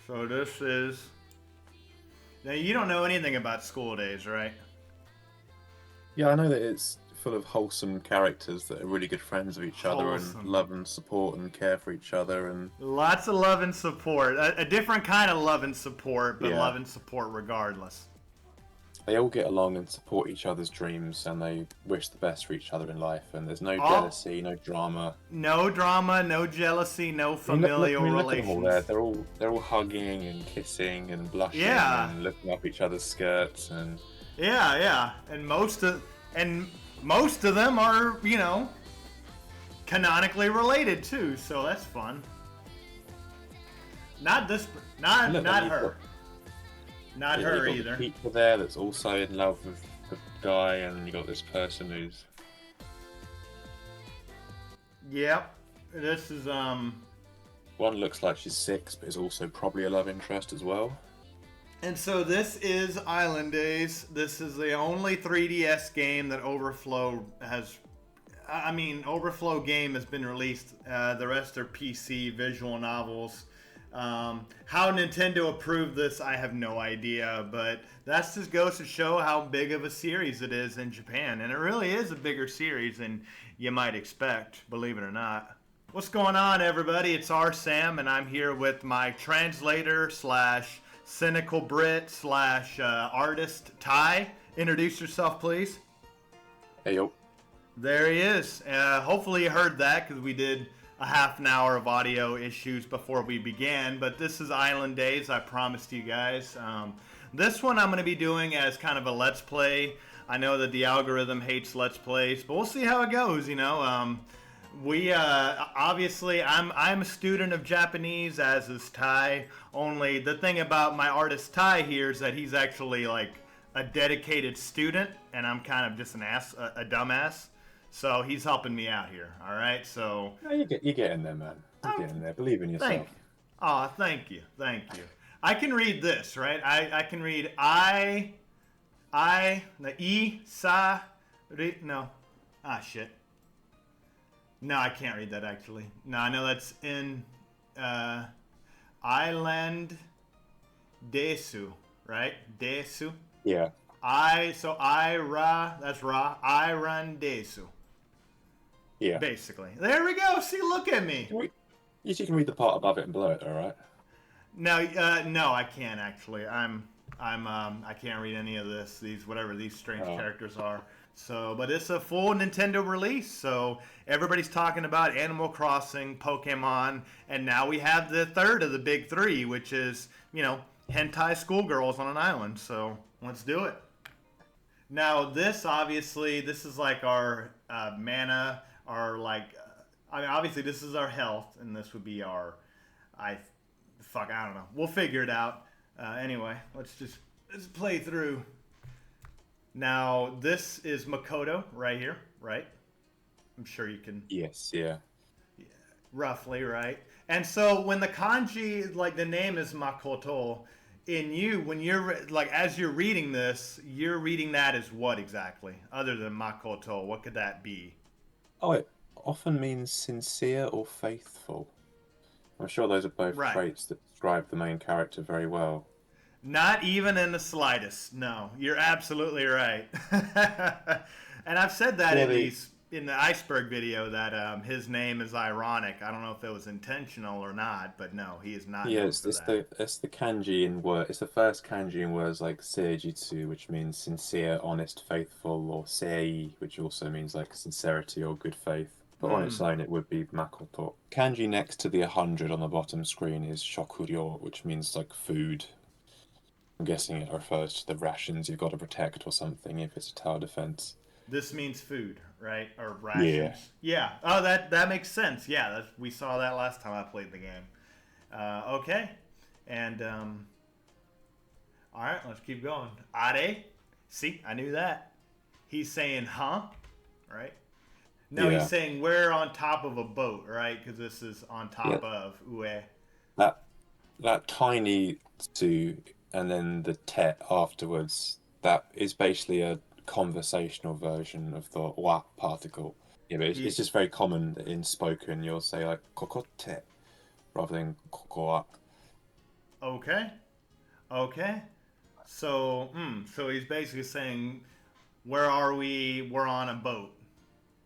So this is... Now, you don't know anything about School Days, right? Yeah, I know that it's full of wholesome characters that are really good friends of each other and Wholesome. love and support and care for each other and Lots of love and support. A different kind of love and support, but yeah, love and support regardless. they all get along and support each other's dreams and they wish the best for each other in life and there's no All, jealousy, no drama. no drama, no jealousy, no I familial mean, look at them all there. relations. They're all hugging and kissing and blushing Yeah, and looking up each other's skirts and yeah. And most of them are, canonically related too. So that's fun. Not this, not look, not you've her, not yeah, her you've got either. the teacher there that's also in love with the guy, and you got this person who's Yep. This is one looks like she's 6, but is also probably a love interest as well. And so this is Island Days. This is the only 3DS game that Overflow has. I mean, Overflow game has been released. The rest are PC visual novels. How Nintendo approved this, I have no idea. But that just goes to show how big of a series it is in Japan. And it really is a bigger series than you might expect, believe it or not. What's going on, everybody? It's R. Sam, and I'm here with my translator slash cynical Brit slash artist Ty. Introduce yourself, please. Hey yo. There he is. Hopefully you heard that because we did a half an hour of audio issues before we began. But this is Island Days, I promised you guys. This one I'm going to be doing as kind of a Let's Play. I know that the algorithm hates Let's Plays, but we'll see how it goes, We obviously I'm a student of Japanese, as is Ty. Only the thing about my artist Ty here is that he's actually like a dedicated student, and I'm kind of just a dumbass. So he's helping me out here. All right. So No, you get in there, man. You get in there. Believe in yourself. thank you. I can read this, right? I can read the e sa ri, no, shit. No, I can't read that actually. No, I know that's in Island Desu, right? Desu. Yeah. That's Ra. Island Desu. Yeah. Basically. There we go. See, look at me. You can read the part above it and below it, all right? No, no, I can't actually. I can't read any of this. Whatever these strange characters are. So, but it's a full Nintendo release. So everybody's talking about Animal Crossing, Pokemon, and now we have the third of the big three, which is hentai schoolgirls on an island. So let's do it. Now this is like our mana, our like. I mean, obviously this is our health, and this would be our. I don't know. We'll figure it out. Anyway, let's play through. Now, this is Makoto right here, right? I'm sure you can... Yes, yeah. Roughly, right? And so when the kanji, like the name is Makoto, when you're, like, as you're reading this, you're reading that as what exactly? Other than Makoto, what could that be? Oh, it often means sincere or faithful. I'm sure those are both traits that describe the main character very well. Not even in the slightest. No, you're absolutely right. And I've said that in the iceberg video that his name is ironic. I don't know if it was intentional or not, but no, he is not. Yeah, it's the kanji in word. It's the first kanji in words like seijitsu, which means sincere, honest, faithful, or sei, which also means like sincerity or good faith. But on its own, it would be makoto. Kanji next to the 100 on the bottom screen is shokuryo, which means like food. I'm guessing it refers to the rations you've got to protect or something if it's a tower defense. This means food, right? Or rations. Yeah. Oh, that makes sense. Yeah, we saw that last time I played the game. Okay. And, all right, let's keep going. Are. See, I knew that. He's saying, huh? Right? No, he's saying we're on top of a boat, right? Because this is on top of ue. That tiny tsu and then the te afterwards, that is basically a conversational version of the wa particle. Yeah, but it's just very common that in spoken you'll say like kokote rather than kokoa. Okay. Okay. So, so he's basically saying, where are we? We're on a boat,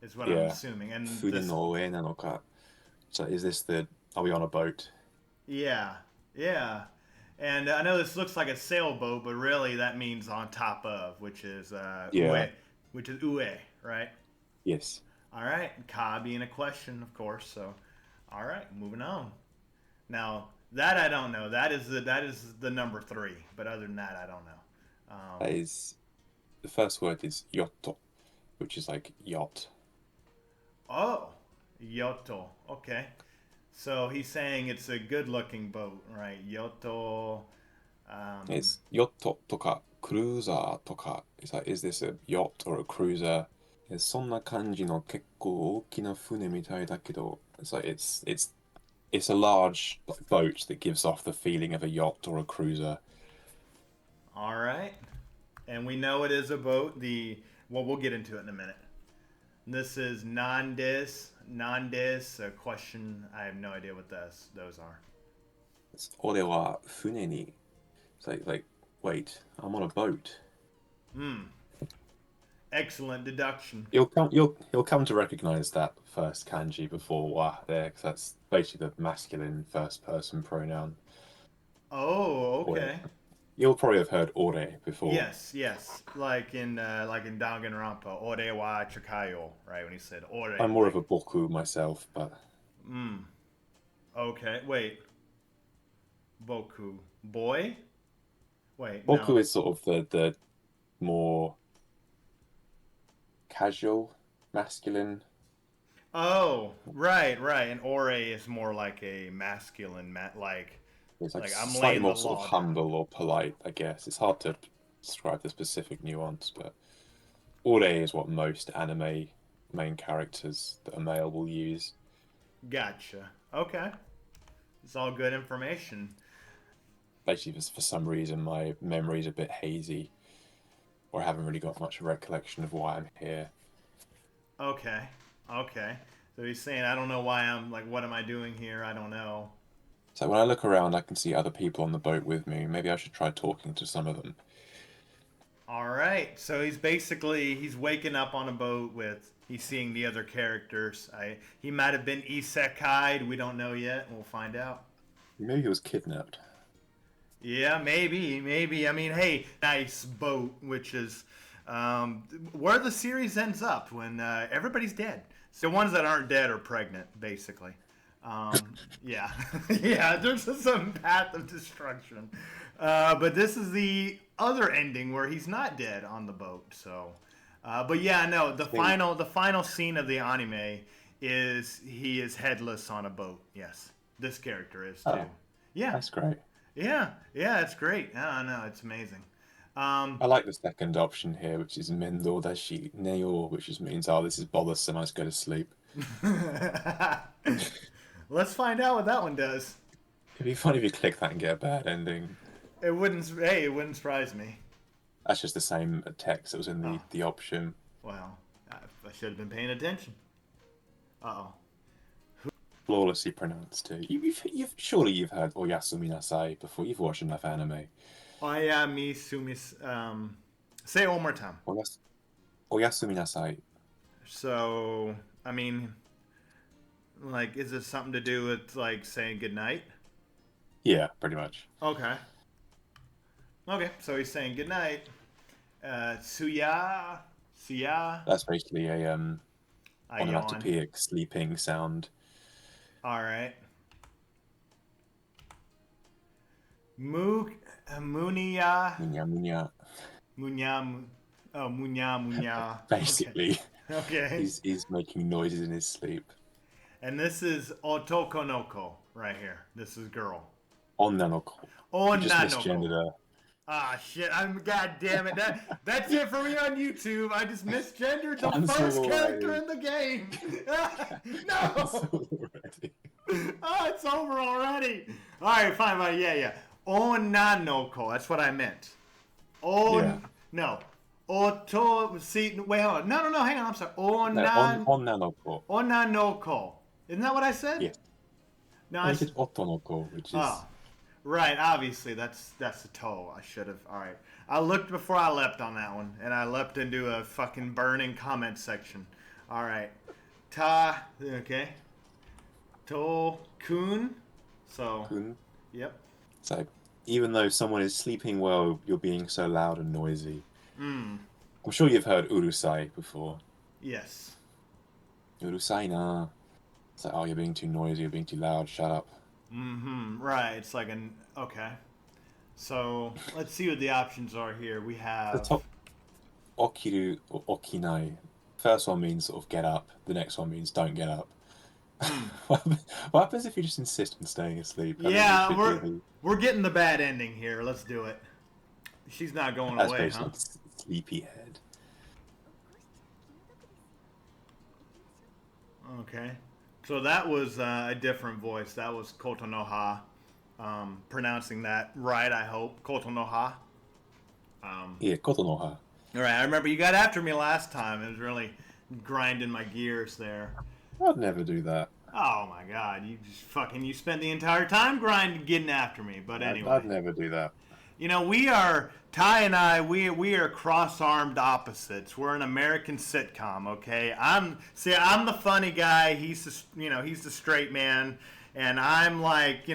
is what I'm Yeah. assuming. And 船 this, の上なのか. So is this are we on a boat? yeah, yeah. And I know this looks like a sailboat, but really that means on top of, which is Yeah. ue, right? Yes. All right. Ka being a question, of course. So, all right, moving on. Now that I don't know. That is the number 3. But other than that, I don't know. That is, the first word is yotto, which is like yacht. Oh, Yoto. Okay. So he's saying it's a good-looking boat, right? Yoto. It's yotto とか cruiser とか. It's like, is this a yacht or a cruiser? そんな感じの結構大きな船みたいだけど, it's like it's a large boat that gives off the feeling of a yacht or a cruiser. All right. And we know it is a boat. Well, we'll get into it in a minute. This is non-dis, a question. I have no idea what those are. It's 俺は船に. It's like, wait, I'm on a boat. Excellent deduction. You'll come to recognize that first kanji before wa there, because that's basically the masculine first person pronoun. Oh, okay. You'll probably have heard ore before. Yes. Like in Danganronpa, ore wa chikayo, right? When he said ore. I'm more of a boku myself, but Okay, wait. Boku. Boy? Wait, boku no. is sort of the more casual, masculine. Oh, right. And ore is more like a masculine, It's like I'm slightly laying more the sort law of down. humble or polite, I guess. It's hard to describe the specific nuance, but ore is what most anime main characters that are male will use. Gotcha. Okay. It's all good information. Basically, for some reason, my memory's a bit hazy, or I haven't really got much recollection of why I'm here. Okay. So he's saying, I don't know why I'm like, what am I doing here? I don't know. So when I look around, I can see other people on the boat with me. Maybe I should try talking to some of them. All right. So he's waking up on a boat he's seeing the other characters. He might have been isekai'd. We don't know yet. We'll find out. Maybe he was kidnapped. Yeah, maybe. I mean, hey, nice boat, which is where the series ends up when everybody's dead. So the ones that aren't dead are pregnant, basically. Yeah, yeah. There's some path of destruction, but this is the other ending where he's not dead on the boat. So, but yeah, no. The final scene of the anime is he is headless on a boat. Yes, this character is too. Yeah, That's great. yeah, it's great. Oh, no, it's amazing. I like the second option here, which is mendo dashi neo, which just means, oh, this is bothersome, I just go to sleep. Let's find out what that one does. It'd be funny if you click that and get a bad ending. It wouldn't surprise me. That's just the same text that was in the option. Well, I should have been paying attention. Uh-oh. Flawlessly pronounced too. Surely you've heard Oyasumi Nasai before. You've watched enough anime. Oyami Sumis. Say it one more time. Oyasumi Nasai. So, I mean, like, is this something to do with, like, saying goodnight? Yeah, pretty much. Okay, so he's saying goodnight. Suya. That's basically a onomatopoeic sleeping sound. All right. Munya. Munya. Munya. Basically. Okay. He's making noises in his sleep. And this is otokonoko right here. This is girl. Onnanoko. You just misgendered her. Ah, shit. God damn it. That's it for me on YouTube. I just misgendered the first character in the game. No. Oh, it's over already. All right, fine. Yeah. Onnanoko. That's what I meant. No. Oto. See, wait, hold on. No. Hang on. I'm sorry. Onnanoko. Onnanoko. Isn't that what I said? Yes. No, I said otonoko, which is. Right, obviously that's the toe. I should have. All right, I looked before I leapt on that one, and I leapt into a fucking burning comment section. All right, okay, to kun. So, Kun. yep. So, even though someone is sleeping well, you're being so loud and noisy. Mm. I'm sure you've heard urusai before. Yes. Urusai na. It's like, oh, you're being too noisy, you're being too loud, shut up. Mm-hmm. Right. It's like an okay. So let's see what the options are here. We The have top okiru or okinai. First one means sort of get up, the next one means don't get up. What happens if you just insist on staying asleep? I mean, you yeah, should really... we're getting the bad ending here. Let's do it. She's not going That's away, based huh? on sleepyhead. Okay. So that was a different voice. That was Kotonoha. Pronouncing that right, I hope. Kotonoha. Yeah, kotonoha. All right. I remember you got after me last time. It was really grinding my gears there. I'd never do that. Oh my God! You spent the entire time grinding, getting after me. But anyway, I'd never do that. you know we are Ty and I. We are cross-armed opposites. We're an American sitcom. Okay, I'm the funny guy. He's he's the straight man, and I'm like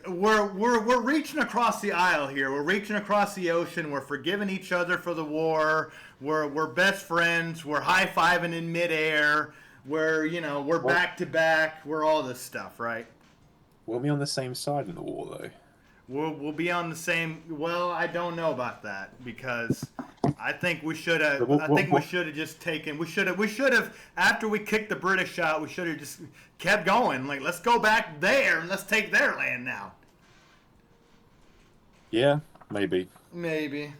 we're reaching across the aisle here. We're reaching across the ocean. We're forgiving each other for the war. We're best friends. We're high-fiving in midair. We're back to back. We're all this stuff, right? We'll be on the same side in the war, though. We'll be on the same. Well, I don't know about that because I think we should have. I think we should have just taken. We should have after we kicked the British out. We should have just kept going. Like, let's go back there and let's take their land now. Yeah, maybe. Maybe,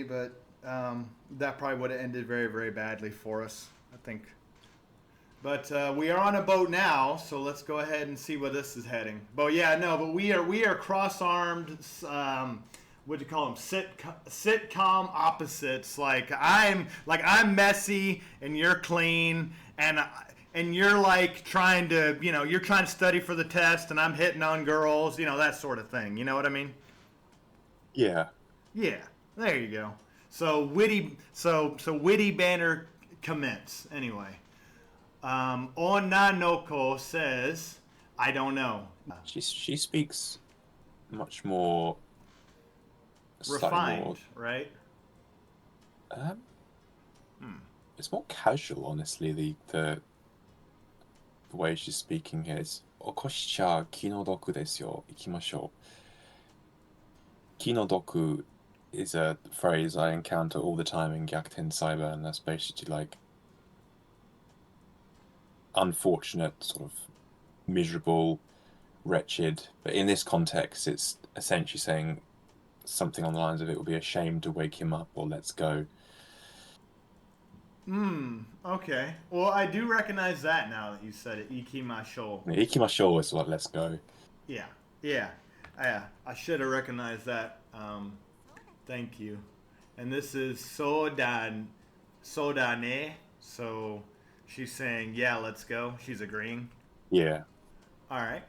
but that probably would have ended very, very badly for us, I think. But we are on a boat now, so let's go ahead and see where this is heading. But yeah, no, but we are cross-armed. What do you call them? Sitcom opposites. Like I'm messy and you're clean, and you're like trying to you're trying to study for the test, and I'm hitting on girls, that sort of thing. You know what I mean? Yeah. Yeah. There you go. So witty banner commence anyway. Onanoko says, I don't know. She speaks much more Refined, more, right? It's more casual, honestly. The way she's speaking here is okoshicha kinodoku desu yo, ikimashou. Kinodoku is a phrase I encounter all the time in Gyakuten Cyber, and that's basically like unfortunate, sort of miserable, wretched. But in this context, it's essentially saying something on the lines of it would be a shame to wake him up or let's go. Okay. Well, I do recognize that now that you said it. Ikimashou. Ikimashou is like let's go. Yeah. I should have recognized that. Thank you. And this is Sodane. So she's saying, yeah, let's go. She's agreeing. Yeah. All right.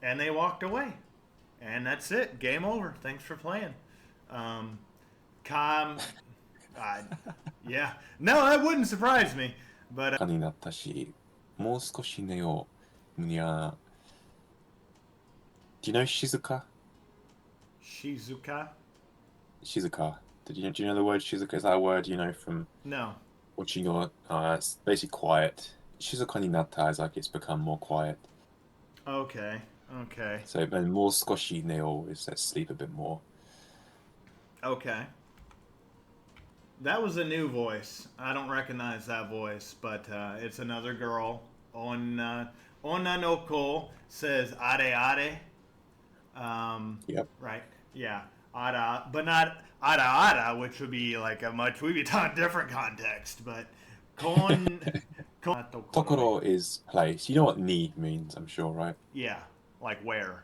And they walked away. And that's it. Game over. Thanks for playing. Yeah. No, that wouldn't surprise me. But になったし、もう少し寝よう。むにゃ。Do you know Shizuka? Shizuka? Shizuka. Do you know the word Shizuka? Is that a word you know from No. watching your... it's basically quiet. Shizuka ni natta is like it's become more quiet. Okay. So then more skoshi neo is let's sleep a bit more. Okay. That was a new voice. I don't recognize that voice, but it's another girl. Onanoko says are. Yep. Right. Yeah. Ara, but not ara, which would be like we'd be talking different context, but kon Tokoro is place. You know what ni means, I'm sure, right? Yeah. Like where?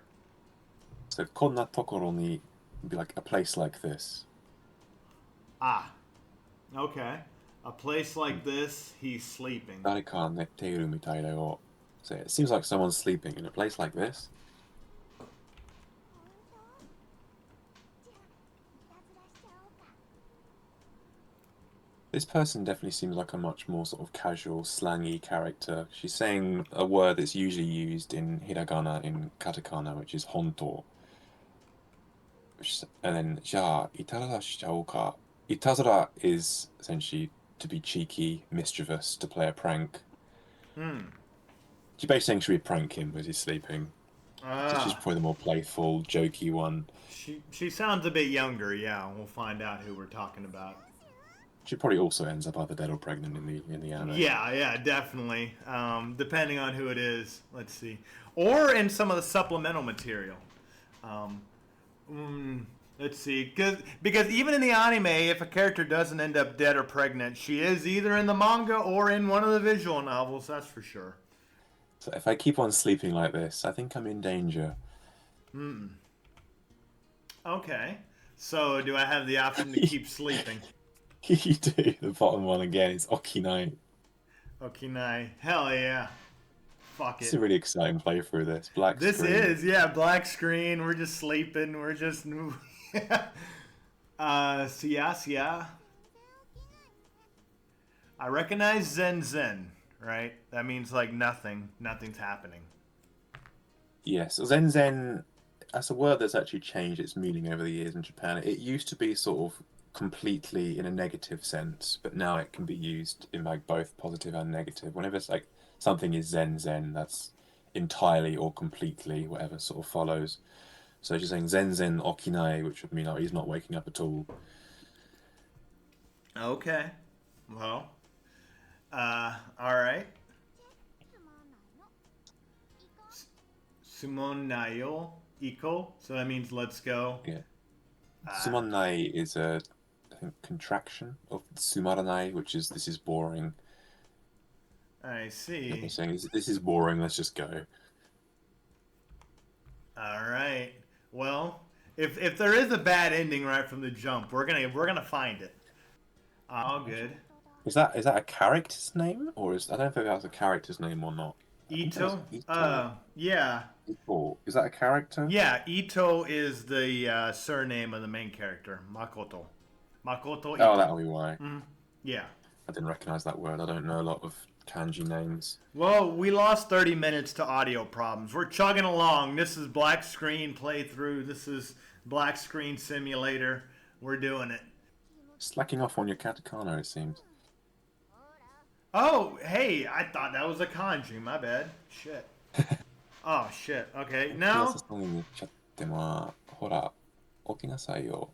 So konna tokoro ni would be like a place like this. Ah. Okay. A place like this, he's sleeping. 誰か寝ているみたいだよ. So it seems like someone's sleeping in a place like this. This person definitely seems like a much more sort of casual, slangy character. She's saying a word that's usually used in hiragana in katakana, which is honto. And then, じゃあ、いたずらしちゃおうか. Itazura is essentially to be cheeky, mischievous, to play a prank. She's basically saying should we prank him as he's sleeping. So she's Ah, probably the more playful, jokey one. she sounds a bit younger. Yeah, we'll find out who we're talking about. She probably also ends up either dead or pregnant in the anime. Yeah, definitely. Depending on who it is. Let's see, or in some of the supplemental material. Um, let's see, because even in the anime, if a character doesn't end up dead or pregnant, she is either in the manga or in one of the visual novels. That's for sure. So if I keep on sleeping like this, I think I'm in danger. Okay. So do I have the option to keep sleeping? You do. The bottom one again is Okinai. Okinai. Hell yeah. Fuck It's it. a really exciting playthrough, this. Black This screen. is, yeah, black screen. We're just sleeping. We're just. Yeah. I recognize Zen Zen, right? That means like nothing. Nothing's happening. Yes, Zen Zen, that's a word that's actually changed its meaning over the years in Japan. It used to be sort of completely in a negative sense, but now it can be used in like both positive and negative. Whenever it's like something is Zen Zen, that's entirely or completely, whatever sort of follows. So she's saying Zen Zen Okinai, which would mean like he's not waking up at all. Okay. Well, all right. Sumon Nayo Iko. So that means let's go. Yeah. Uh, Sumanai is a, I think, contraction of Sumaranai, which is this is boring. I And they're see. saying this is boring, let's just go. All right. Well, if there is a bad ending right from the jump, we're gonna find it. All good. Is that a character's name, or is I don't know if that's a character's name or not. I think that was Ito. Ito. Yeah, Ito. Is that a character? yeah. Ito is the surname of the main character, Makoto. Makoto Oh, Ito. that'll be why. Yeah. I didn't recognize that word. I don't know a lot of kanji names. Well, we lost 30 minutes to audio problems. We're chugging along. This is black screen playthrough. This is black screen simulator. We're doing it. Slacking off on your katakana, it seems. Oh, hey, I thought that was a kanji. My bad. Shit. Oh, shit. Okay, now. そうに言っちゃってまあ、ほら、起きなさいよ.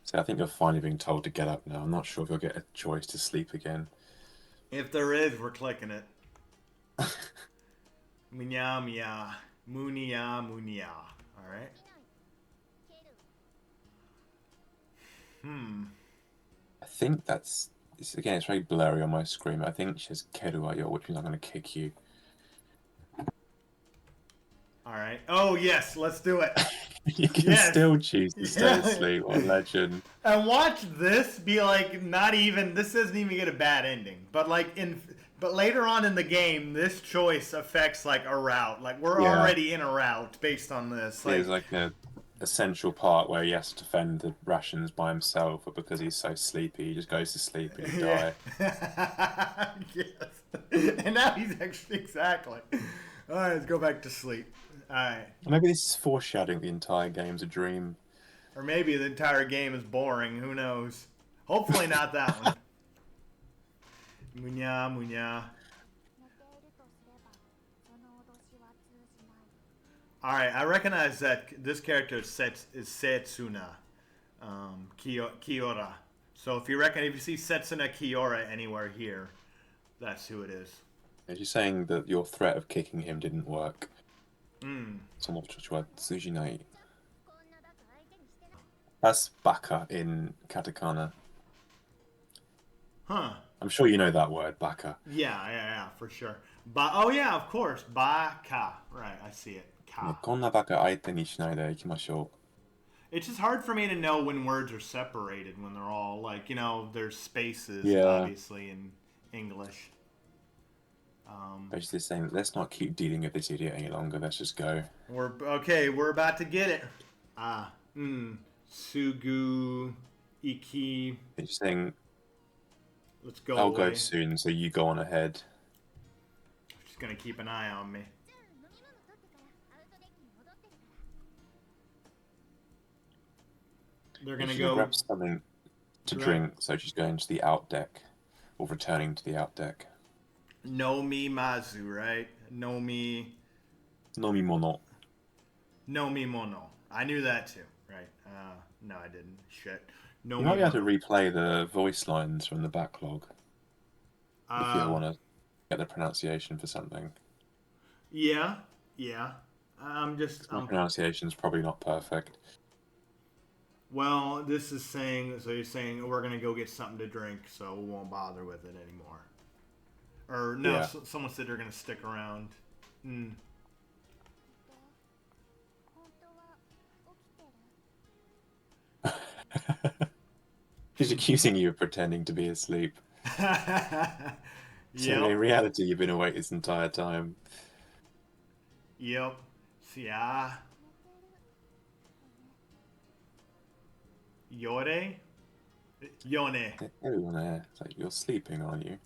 So I think you're finally being told to get up now. I'm not sure if you'll get a choice to sleep again. If there is, we're clicking it. Munya, munya. Munya, munya. Alright. I think again, it's very blurry on my screen. I think she says keruayo, which means I'm going to kick you. Alright. Oh, yes, let's do it. You can still choose to stay asleep. What a legend. And watch this be like, not even, this doesn't even get a bad ending. But but later on in the game, this choice affects like a route. Like we're already in a route based on this. There's like a essential part where he has to defend the rations by himself, but because he's so sleepy, he just goes to sleep and he die. Yes. And now he's actually, exactly. Alright, let's go back to sleep. Alright. Maybe this is foreshadowing the entire game's a dream. Or maybe the entire game is boring. Who knows? Hopefully not that one. Munya, munya. Alright, I recognize that this character is Setsuna Kiora. So if you see Setsuna Kiora anywhere here, that's who it is. You're saying that your threat of kicking him didn't work. その調は通じない. That's baka in katakana. Huh. I'm sure you know that word, baka. Yeah, for sure. Oh yeah, of course. Ba-ka. Right, I see it. Ka. こんなバカ相手にしないでいきましょう. It's just hard for me to know when words are separated, when they're all like, there's spaces, Yeah. obviously, in English. Basically saying, let's not keep dealing with this idiot any longer. Let's just go. We're about to get it. Sugu Iki. It's saying, Let's go I'll away. go soon, so you go on ahead. She's gonna keep an eye on me. They're gonna go grab something to drink, so she's going to the out deck, or returning to the out deck. Nomi Mazu, right? Nomi Mono. Nomi Mono. I knew that too, right? No, I didn't. Shit. Nomi You might be able to replay the voice lines from the backlog if you want to get the pronunciation for something. Yeah. My pronunciation's probably not perfect. Well, this is saying, so you're saying we're going to go get something to drink, so we won't bother with it anymore. Or, no, Yeah. Someone said they're going to stick around. She's accusing you of pretending to be asleep. So in reality, you've been awake this entire time. Yep. Yeah. Yore? Yone. Everyone there. It's like, you're sleeping, aren't you?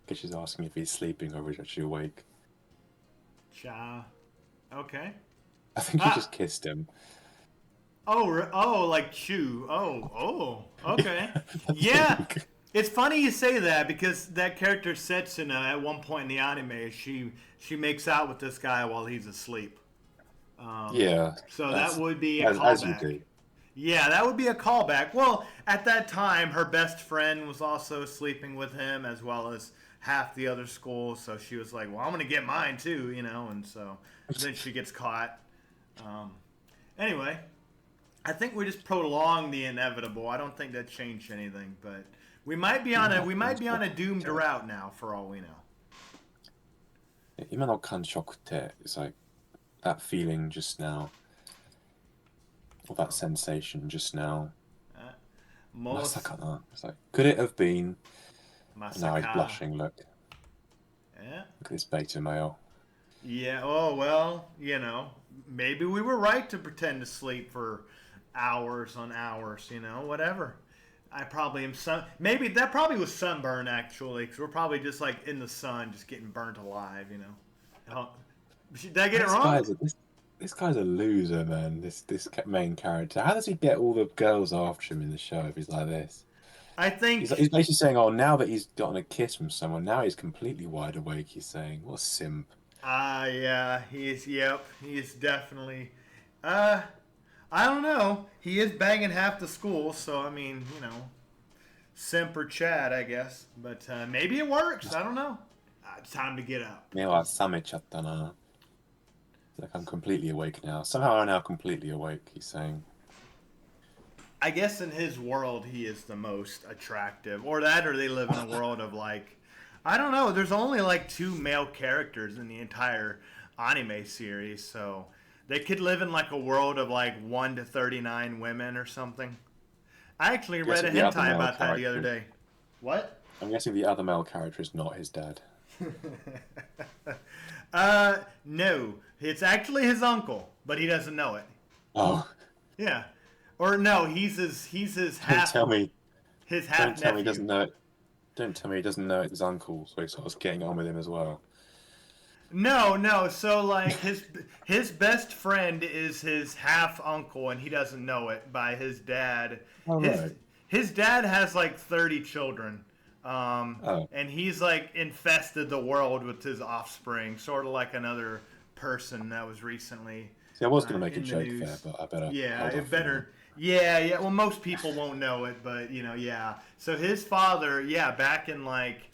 Because she's asking if he's sleeping or is actually awake. Cha. Okay. I think you just kissed him. Oh, like chew. Oh, okay. Yeah. It's funny you say that because that character Setsuna at one point in the anime, she makes out with this guy while he's asleep. Yeah. So that would be a callback. As you do. Yeah, that would be a callback. Well, at that time, her best friend was also sleeping with him as well as half the other school. So she was like, well, I'm going to get mine too, and so then she gets caught. Anyway, I think we just prolonged the inevitable. I don't think that changed anything, but we might be on a doomed route now for all we know. 今の感触って it's like that feeling just now, or that sensation just now. Masaka. It's like, could it have been? Now he's blushing. Look. Yeah. Look at this beta male. Yeah. Oh well, maybe we were right to pretend to sleep for hours on hours. Whatever. I probably am maybe that probably was sunburn actually, because we're probably just like in the sun, just getting burnt alive. Did I get it wrong? This guy's a loser, man. This main character. How does he get all the girls after him in the show if he's like this? I think he's basically saying, "Oh, now that he's gotten a kiss from someone, now he's completely wide awake." He's saying, "What a simp." Yeah, he is. Yep, he is definitely. I don't know. He is banging half the school, so I mean, simp or Chad, I guess. But maybe it works. I don't know. It's time to get up. It's like, I'm completely awake now. Somehow I'm now completely awake, he's saying. I guess in his world, he is the most attractive. Or they live in a world of like, I don't know. There's only like 2 male characters in the entire anime series, so they could live in like a world of like 1 to 39 women or something. I actually read a hentai about that the other day. What? I'm guessing the other male character is not his dad. No. It's actually his uncle, but he doesn't know it. Oh. Yeah. Or no, he's his half. Don't tell me. His half nephew. Don't tell me he doesn't know it. Don't tell me he doesn't know it's his uncle, so he starts getting on with him as well. No. So like his best friend is his half uncle, and he doesn't know it by his dad. Oh, right. His dad has like 30 children. And he's like infested the world with his offspring, sort of like another person that was recently. See, I was going to make a joke there, but I better. Yeah, it better. Yeah. Well, most people won't know it, but yeah. So his father, back in like.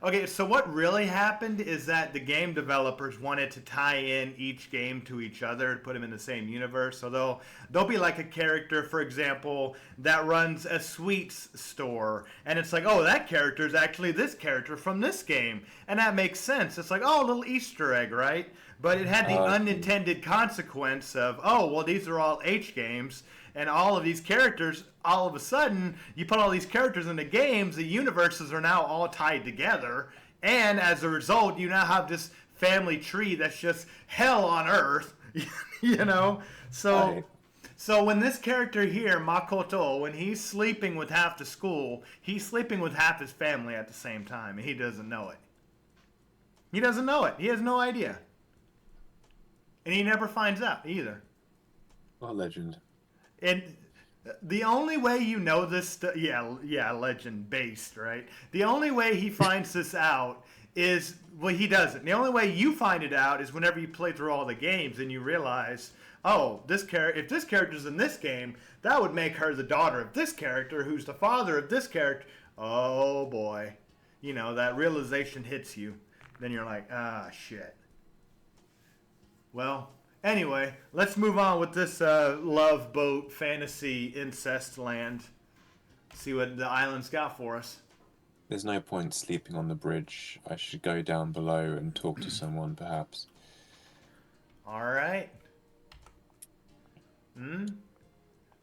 Okay, so what really happened is that the game developers wanted to tie in each game to each other to put them in the same universe. So they'll be like a character, for example, that runs a sweets store, and it's like, oh, that character is actually this character from this game, and that makes sense. It's like, oh, a little Easter egg, right? But it had the unintended consequence of, oh, well, these are all H games. And all of these characters, all of a sudden, you put all these characters into games, the universes are now all tied together, And as a result, you now have this family tree that's just hell on earth, you know? So, Right. so when this character here, Makoto, when he's sleeping with half the school, he's sleeping with half his family at the same time, and he doesn't know it. He doesn't know it. He has no idea. And he never finds out either. What a legend. And the only way you know this, yeah, legend based, right? The only way he finds this out is, well, he doesn't. The only way you find it out is whenever you play through all the games and you realize, oh, if this character's in this game, that would make her the daughter of this character, who's the father of this character. Oh boy, you know, that realization hits you. Then you're like, ah, shit. Well, anyway, let's move on with this love boat fantasy incest land. See what the island's got for us. There's no point sleeping on the bridge. I should go down below and talk to someone, perhaps. All right.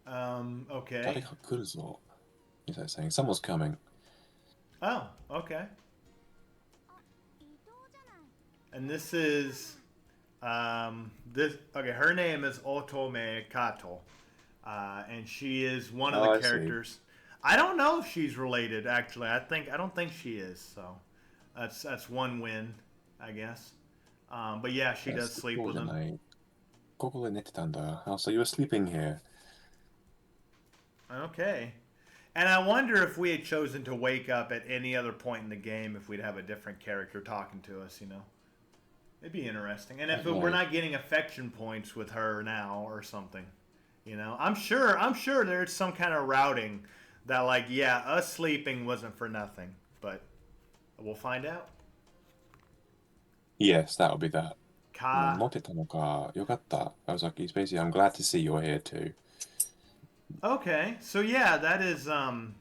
Okay. 誰か来るぞ. Is that saying someone's coming? Oh, okay. And this is okay, her name is Otome Kato. And she is one of the characters. I don't know if she's related actually. I don't think she is, so that's one win, I guess. But yeah, she does sleep with him. ここで寝てたんだ. Oh, so you were sleeping here. Okay. And I wonder if we had chosen to wake up at any other point in the game, if we'd have a different character talking to us, you know. It'd be interesting. And if we're not getting affection points with her now or something, you know. I'm sure there's some kind of routing that, like, yeah, us sleeping wasn't for nothing, but we'll find out. Yes, that'll be that. Ka. 持ってたのか. よかった. I was like, it's basically, I'm glad to see you're here too. Okay, so yeah, that is,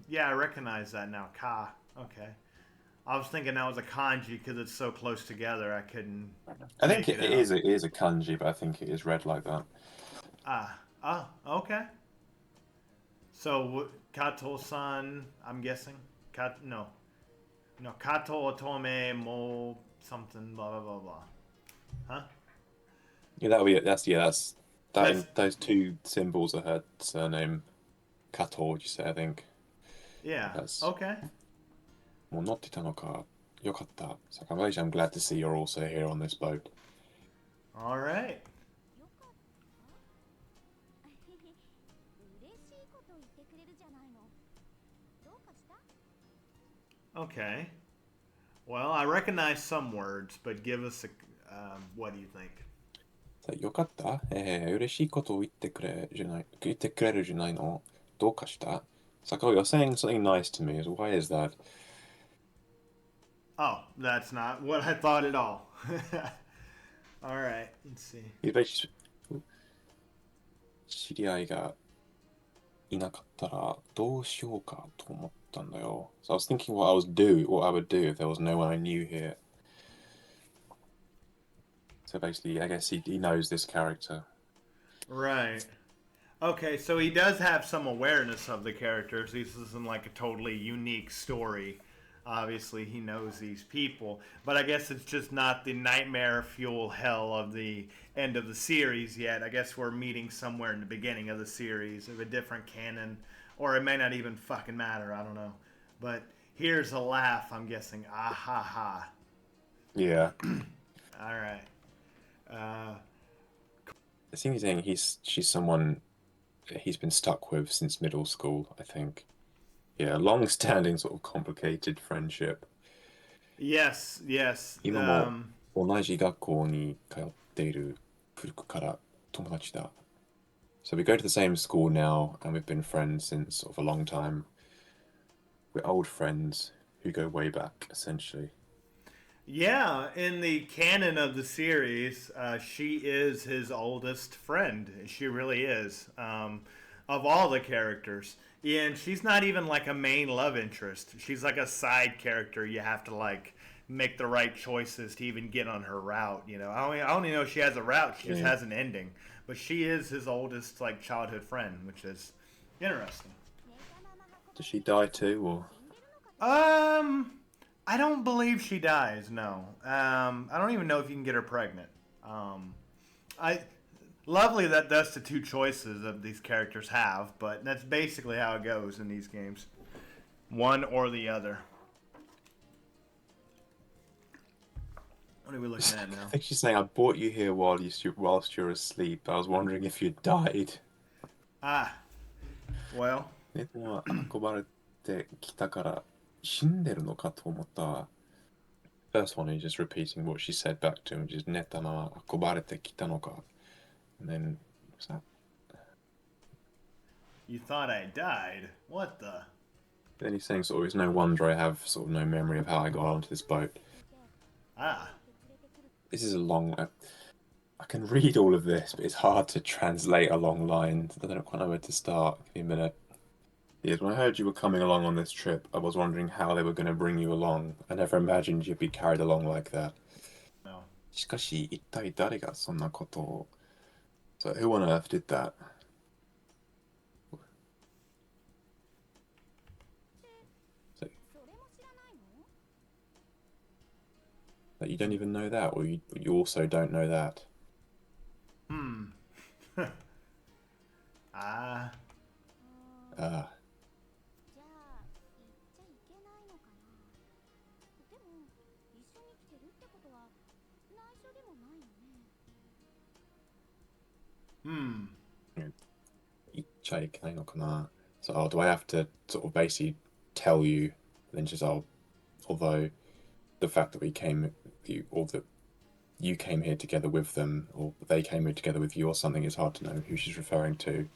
yeah, I recognize that now. Ka. Okay. I was thinking that was a kanji because it's so close together. I couldn't. I think it is a kanji, but I think it is read like that. Okay. So Kato-san, I'm guessing. No, Kato Otome mo something blah blah blah blah. Huh? Yeah, that'll be it. Those two symbols are her surname. Kato, would you say? I think. Yeah. Okay. もう乗ってたのか. よかった. So I'm glad to see you're also here on this boat. All right. Okay. Well, I recognize some words, but give us what do you think? よかった? 嬉しいことを言ってくれるじゃないの? どうかした? Sako, you're saying something nice to me. Why is that? Oh, that's not what I thought at all. All right, let's see. 知り合いがいなかったらどうしようかと思ったんだよ. So I was thinking what I would do if there was no one I knew here. So basically, I guess he knows this character. Right. Okay, so he does have some awareness of the characters. This isn't like a totally unique story. Obviously, he knows these people. But I guess it's just not the nightmare fuel hell of the end of the series yet. I guess we're meeting somewhere in the beginning of the series of a different canon. Or it may not even fucking matter. I don't know. But here's a laugh, I'm guessing. Ah ha ha. Yeah. All right. It seems saying she's someone he's been stuck with since middle school, I think. Yeah, long-standing sort of complicated friendship. Yes. 今も同じ学校に通っている古くから友達だ. So we go to the same school now, and we've been friends since sort of a long time. We're old friends who go way back, essentially. Yeah, in the canon of the series, she is his oldest friend. She really is. Of all the characters. And she's not even like a main love interest. She's like a side character. You have to like make the right choices to even get on her route. You know, I only know she has a route. She just has an ending. But she is his oldest like childhood friend, which is interesting. Does she die too, or? I don't believe she dies. No. I don't even know if you can get her pregnant. I lovely that that's the two choices that these characters have, but that's basically how it goes in these games. One or the other. What are we looking at I now? think she's saying, I brought you here whilst you're asleep. I was wondering if you died. Ah, well, ね、まあ、運ばれてきたから死んでるのかと思った。First one is just repeating what she said back to him, which is 寝たな、運ばれてきたのか. And then, what's that? you thought I died. What the? Then he's saying sort of, it's no wonder I have sort of no memory of how I got onto this boat. Ah. This is a long... I can read all of this, but it's hard to translate a long line. I don't quite know where to start. Give me a minute. Yes, when I heard you were coming along on this trip, I was wondering how they were going to bring you along. I never imagined you'd be carried along like that. No. しかし、一体誰がそんなことを... So who on earth did that? So, that you don't even know that, or you also don't know that? Ah. Ah. Hmm. 言っちゃいけないのかな? So, do I have to sort of basically tell you, then just, although the fact that we came, or that you came here together with them, or they came here together with you, or something, it's hard to know who she's referring to.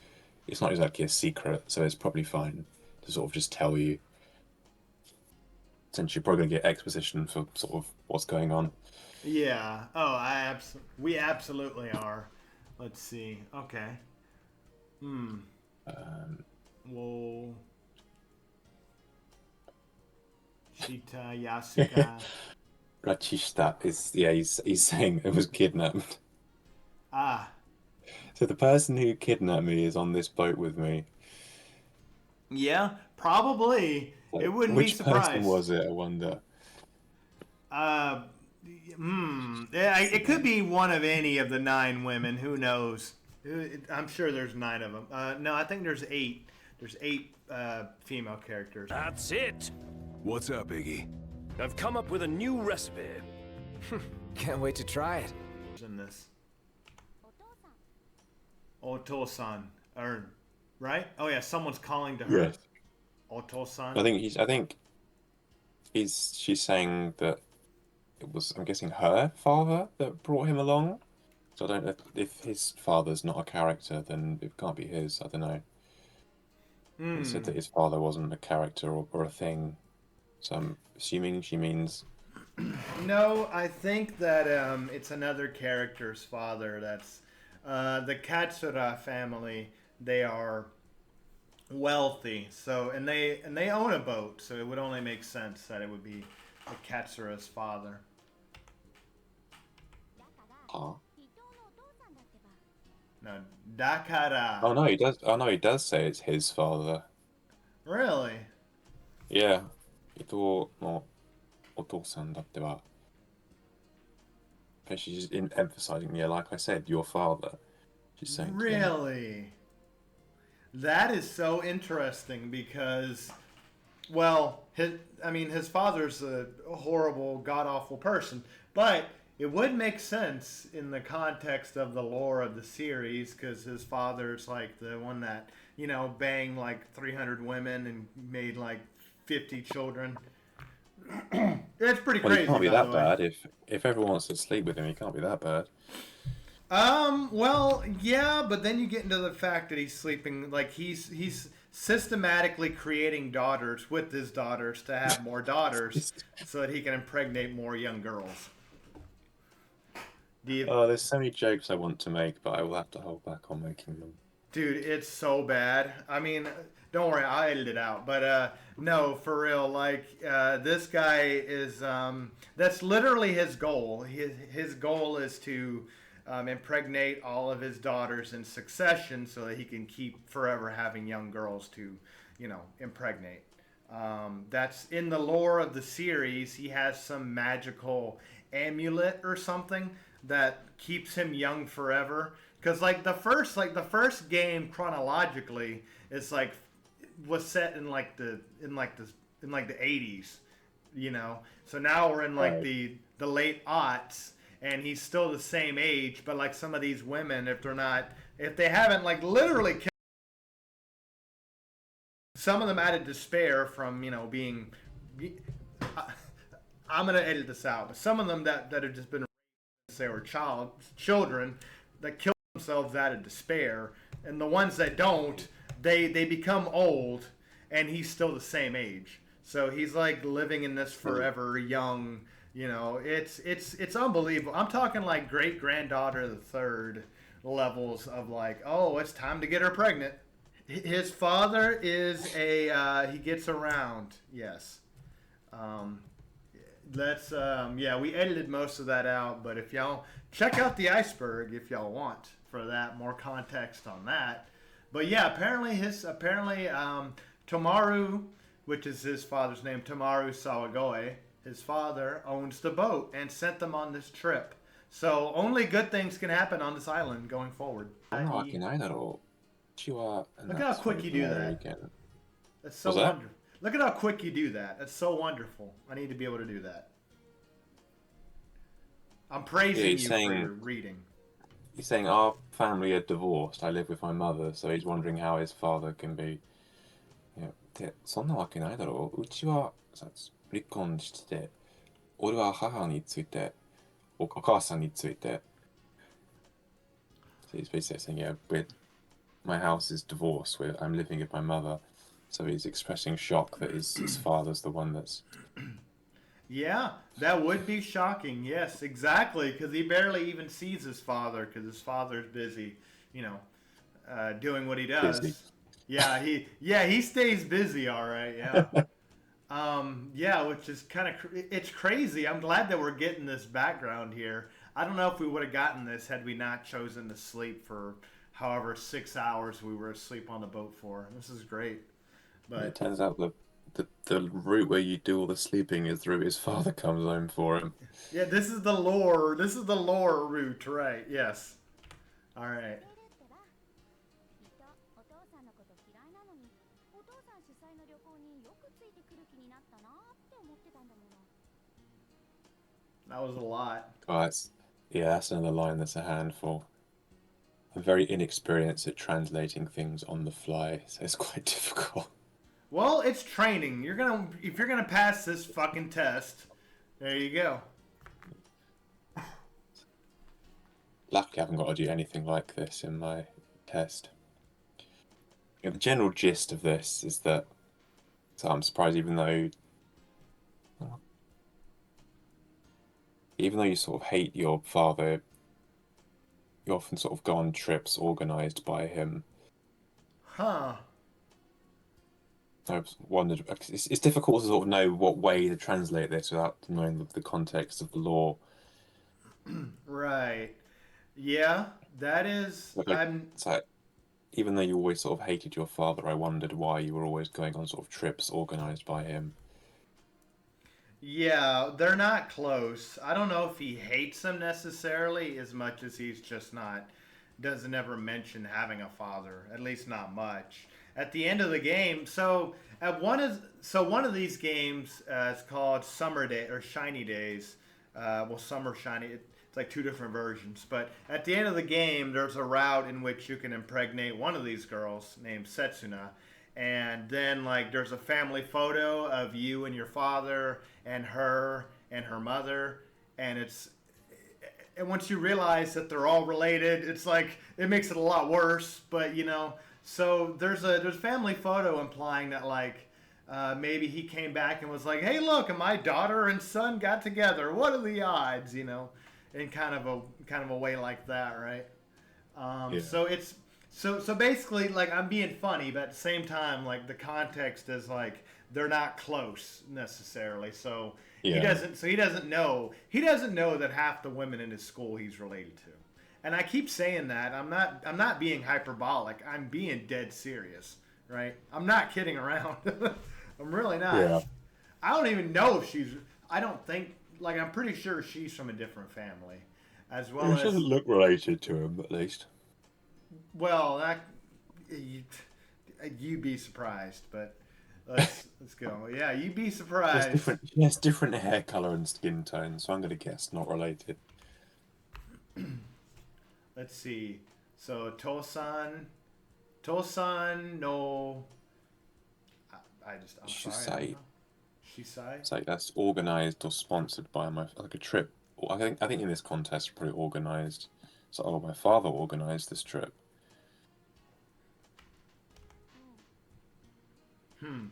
It's not exactly a secret, so it's probably fine to sort of just tell you. Since you're probably going to get exposition for sort of what's going on. Yeah. Oh, we absolutely are. Let's see. Okay. Well, Shita Yasuka. Rachishita is, yeah, he's saying it was kidnapped. Ah. So the person who kidnapped me is on this boat with me. Yeah, probably. It Like, wouldn't be which person surprised. was it, I wonder? Uh, Yeah, it could be one of any of the 9 women. Who knows? I'm sure there's 9 of them. No, I think there's 8. There's 8 female characters. That's it. What's up, Iggy? I've come up with a new recipe. Can't wait to try it. In this. Oto-san. Or, right? Oh yeah, someone's calling to her. Yes. Oto-san. I think she's saying that it was, I'm guessing, her father that brought him along. So I don't know if his father's not a character, then it can't be his. I don't know. He said that his father wasn't a character or a thing. So I'm assuming she means... No, I think that it's another character's father. That's the Katsura family. They are wealthy, so and they own a boat, so it would only make sense that it would be the Katsura's father. Huh? No, Dakara. Oh no, he does. Oh no, he does say it's his father. Really? Yeah. 伊藤のお父さんだってば. Okay, she's emphasizing, yeah, like I said, your father. She's saying to him. Really? That is so interesting because, well, his father's a horrible, god-awful person, but it would make sense in the context of the lore of the series because his father's like the one that, banged like 300 women and made like 50 children. It's pretty Well, crazy. he can't be by that the way. bad. If everyone wants to sleep with him, he can't be that bad. Well, yeah, but then you get into the fact that he's sleeping, like he's systematically creating daughters with his daughters to have more daughters so that he can impregnate more young girls. Oh, there's so many jokes I want to make, but I will have to hold back on making them. Dude, it's so bad. I mean, don't worry, I'll edit it out. But no, for real, like this guy is that's literally his goal. His goal is to impregnate all of his daughters in succession so that he can keep forever having young girls to, impregnate. That's in the lore of the series. He has some magical amulet or something that keeps him young forever. Because the first game chronologically is was set in the 80s, you know. So now we're in Right. the late aughts, and he's still the same age. But some of these women, if they haven't literally killed, some of them out of despair from being. I'm gonna edit this out, but some of them that have just been say were children that kill themselves out of despair, and the ones that don't, they become old, and he's still the same age. So he's living in this forever young. It's unbelievable. I'm talking great granddaughter the third levels of oh, it's time to get her pregnant. His father is he gets around. Yes. We edited most of that out, but if y'all check out the iceberg if y'all want for that more context on that. But yeah, apparently Tomaru, which is his father's name, Tomaru Sawagoe, his father owns the boat and sent them on this trip. So only good things can happen on this island going forward. Look Look at how quick you do that. That's so What's that? wonderful. Look at how quick you do that. That's so wonderful. I need to be able to do that. I'm praising you for your reading. He's saying our family are divorced. I live with my mother, so he's wondering how his father can be. で、そんなわけないだろう。うちはさ離婚してて、俺は母について、お母さんについて。So he's basically saying, yeah, my house is divorced. I'm living with my mother. So he's expressing shock that his father's the one that's. Yeah, that would be shocking. Yes, exactly, because he barely even sees his father because his father's busy, doing what he does. Busy. He stays busy. All right. Yeah. Which is it's crazy. I'm glad that we're getting this background here. I don't know if we would have gotten this had we not chosen to sleep for however 6 hours we were asleep on the boat for. This is great. But it turns out the route where you do all the sleeping is through his father comes home for him. Yeah, this is the lore. This is the lore route, right? Yes. All right. That was a lot. Oh, that's another line that's a handful. I'm very inexperienced at translating things on the fly, so it's quite difficult. Well, it's training. If you're gonna pass this fucking test, there you go. Luckily, I haven't got to do anything like this in my test. The general gist of this is that, so I'm surprised, even though you sort of hate your father, you often sort of go on trips organized by him. Huh. I wondered, it's difficult to sort of know what way to translate this without knowing the context of the lore. Right. Yeah, that is. It's like, even though you always sort of hated your father, I wondered why you were always going on sort of trips organized by him. Yeah, they're not close. I don't know if he hates them necessarily as much as he's just doesn't ever mention having a father, at least not much. At the end of the game, one of these games is called Summer Day or Shiny Days. Summer Shiny. It's like two different versions. But at the end of the game, there's a route in which you can impregnate one of these girls named Setsuna. And then there's a family photo of you and your father and her mother, and once you realize that they're all related, it's it makes it a lot worse. But so there's a family photo implying that maybe he came back and was like, hey, look, my daughter and son got together. What are the odds? In kind of a way like that, right? Yeah. So it's. So basically, I'm being funny, but at the same time, the context is they're not close necessarily. So yeah. he doesn't know that half the women in his school he's related to. And I keep saying that. I'm not being hyperbolic. I'm being dead serious, right? I'm not kidding around. I'm really not. Yeah. I don't even know if she's. I don't think. Like, I'm pretty sure she's from a different family, as well It as. doesn't look related to him, at least. Well, that you'd be surprised, but let's go. Yeah, you'd be surprised. He has different hair color and skin tone, so I'm going to guess not related. Let's see. So Tosan no. I'm sorry. I don't know. Shisai. It's like that's organized or sponsored by like a trip. I think in this contest, probably organized. So, my father organized this trip.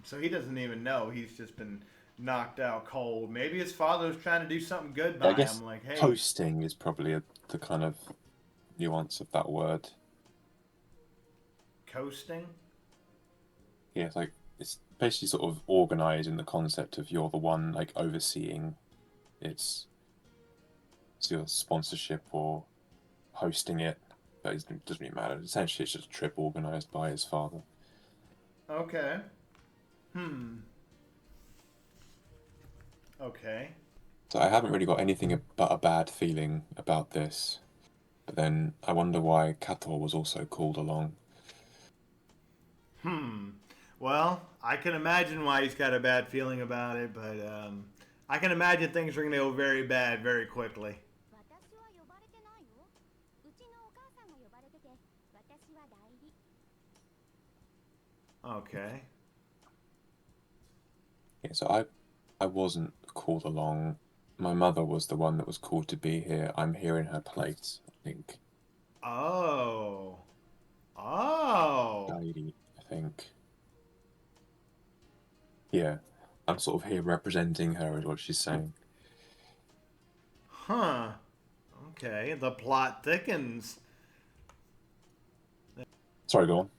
So he doesn't even know. He's just been knocked out cold. Maybe his father was trying to do something good by I guess him. Like, hey, hosting is probably the kind of nuance of that word. coasting. Yeah, it's basically sort of organizing the concept of you're the one like overseeing it's your sponsorship or hosting it. But it doesn't really matter. Essentially, it's just a trip organized by his father. Okay. Okay. So I haven't really got anything but a bad feeling about this. But then I wonder why Kato was also called along. Well, I can imagine why he's got a bad feeling about it, but I can imagine things are going to go very bad very quickly. Okay. Yeah, so I wasn't called along. My mother was the one that was called to be here. I'm here in her place, I think. Oh. Oh. Lady, I think. Yeah, I'm sort of here representing her, is what she's saying. Huh. Okay. The plot thickens. Sorry, go on.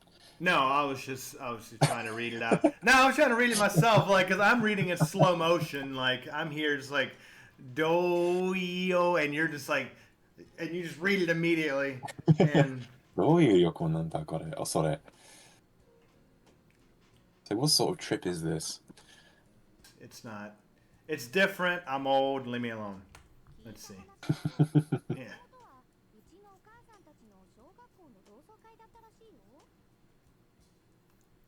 No, I was just trying to read it out. No, I was trying to read it myself, like, cause I'm reading it slow motion. Like, I'm here just like, do-yo, and you're just like, and you just read it immediately. And どういう旅行なんだこれ? Oh, sorry. So what sort of trip is this? it's not. It's different. I'm old. Leave me alone. Let's see. Yeah.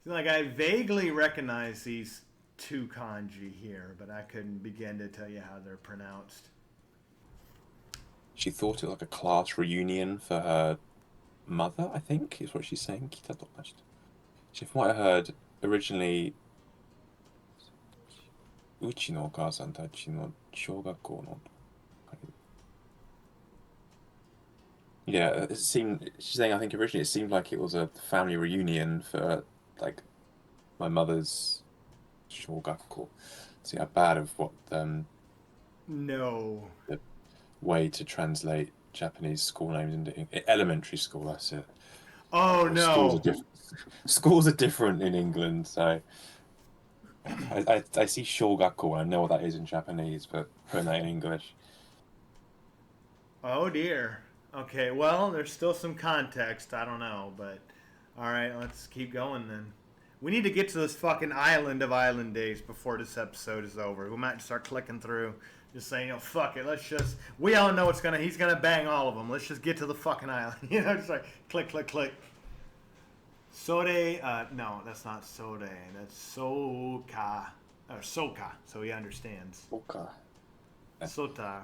See, like, I vaguely recognize these two kanji here, but I couldn't begin to tell you how they're pronounced. She thought it was like a class reunion for her mother, I think, is what she's saying. From what I heard, originally, うちのお母さんたちの小学校の Yeah, she's saying, I think originally it seemed like it was a family reunion for, like, my mother's shogakko. See how bad of what, No. the way to translate Japanese school names into elementary school, that's it. Oh, no. Schools are different in England, so I see shogakko, I know what that is in Japanese, but putting that in English. Oh, dear. Okay, well, there's still some context. I don't know, but all right, let's keep going then. We need to get to this fucking island of island days before this episode is over. We might start clicking through, just saying, fuck it. Let's just. We all know he's gonna bang all of them. Let's just get to the fucking island. Just like click, click, click. Sode, no, that's not Sode. That's Soka, or Soka. So he understands. Okay. Sota.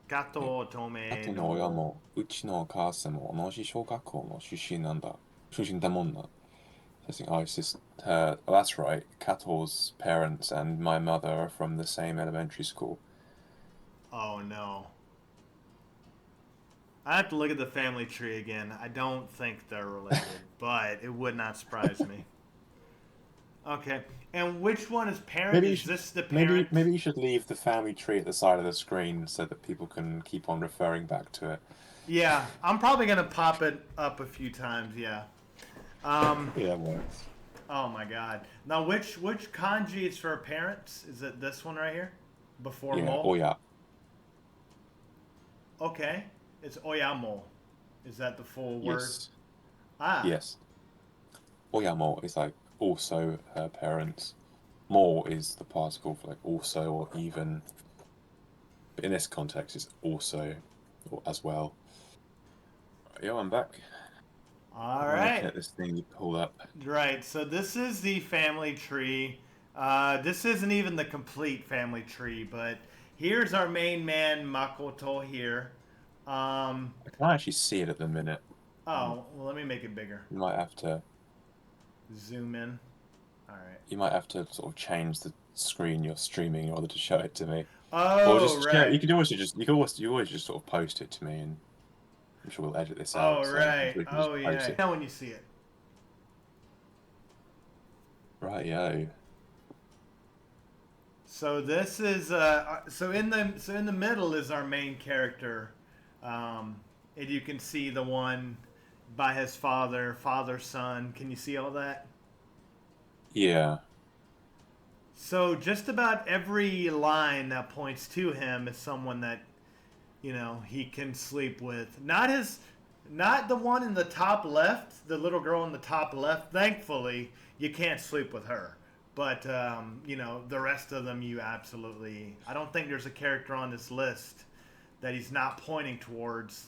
Kato Tome あとの親もうちのお母さんも同じ小学校の出身だもんな. I think, it's just her. Oh, that's right. Kato's parents and my mother are from the same elementary school. Oh no. I have to look at the family tree again. I don't think they're related, but it would not surprise me. Okay. And which one is parent? Is this the parent? Maybe you should leave the family tree at the side of the screen so that people can keep on referring back to it. Yeah, I'm probably gonna pop it up a few times. Yeah. Yeah, it works. Oh my God. Now, which kanji is for parents? Is it this one right here? Before Yeah, mo? oya. Okay. It's oyamo. Is that the full word? Yes. Ah. Yes. Oyamo is like also her parents. more is the particle for like also or even. But in this context, it's also or as well. Yo, I'm back. All I'm looking right. at this thing you pulled up. Right. So this is the family tree. This isn't even the complete family tree, but here's our main man Makoto here. I can't actually see it at the minute. Oh, well, let me make it bigger. You might have to. Zoom in. All right. You might have to sort of change the screen you're streaming in order to show it to me. Or Oh, just share. You right. can also just you always just sort of post it to me, and I'm sure we'll edit this Oh, out. So I'm right. sure we can Oh, just post yeah. it. Now when you see it. Right, yo. So this is so in the middle is our main character, and you can see the one by his father, son. Can you see all that? Yeah. So just about every line that points to him is someone that, he can sleep with. Not the one in the top left, the little girl in the top left. Thankfully, you can't sleep with her. But, the rest of them you absolutely... I don't think there's a character on this list that he's not pointing towards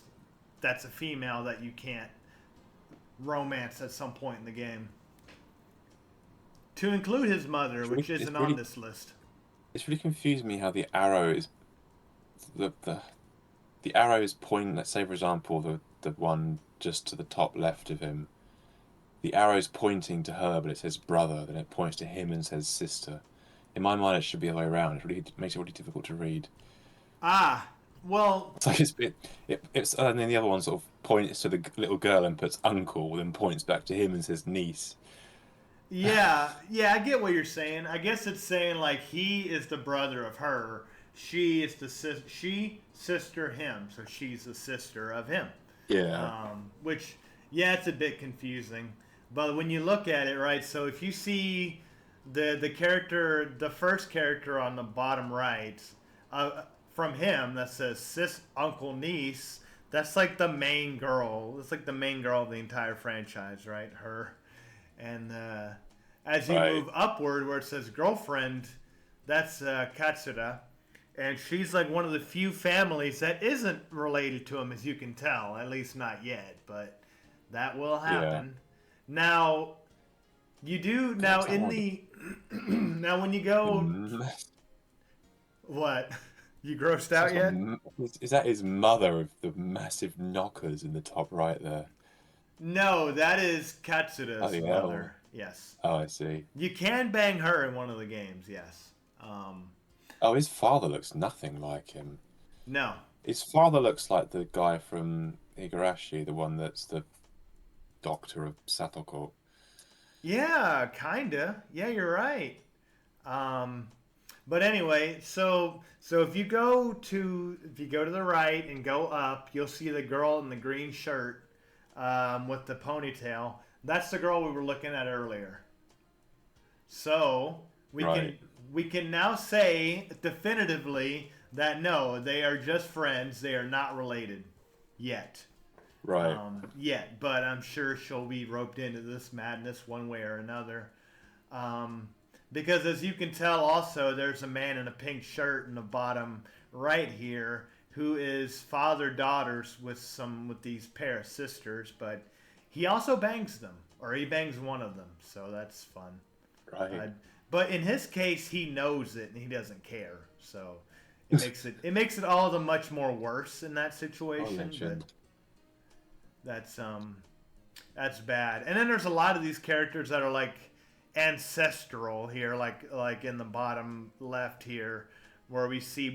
that's a female that you can't romance at some point in the game. To include his mother, which isn't on this list. It's really confused me how the arrow is the arrow is pointing. Let's say, for example, the one just to the top left of him. The arrow is pointing to her, but it says brother. Then it points to him and says sister. In my mind, it should be the other way around. It makes it really difficult to read. Ah, well... It's like it's and then the other one sort of points to the little girl and puts uncle, then points back to him and says niece. Yeah, I get what you're saying. I guess it's saying like he is the brother of her. She is the sister him, so she's the sister of him. Yeah. Which, yeah, it's a bit confusing. But when you look at it, right, so if you see the character, the first character on the bottom right, from him that says sis, uncle, niece, that's like the main girl. It's like the main girl of the entire franchise, right? Her. And as you move upward where it says girlfriend, that's Katsura. And she's like one of the few families that isn't related to him, as you can tell. At least not yet, but that will happen. Yeah. Now, you do... Now, in the... now, when you go... What? You grossed out yet? Is that his mother of the massive knockers in the top right there? No, that is Katsura's mother. Yes. Oh, I see. You can bang her in one of the games, yes. Oh, his father looks nothing like him. No. His father looks like the guy from Higurashi, the one that's the doctor of Satoko. Yeah, kinda. Yeah, you're right. But anyway, so if you go to the right and go up, you'll see the girl in the green shirt with the ponytail. That's the girl we were looking at earlier. So we can now say definitively that no, they are just friends. They are not related yet. Right. But I'm sure she'll be roped into this madness one way or another. Because as you can tell, also there's a man in a pink shirt in the bottom right here who is father-daughters with these pair of sisters, but he also bangs them, or he bangs one of them, so that's fun. Right. But in his case, he knows it and he doesn't care, so it makes it all the much more worse in that situation. But that's bad. And then there's a lot of these characters that are like ancestral here, like in the bottom left here, where we see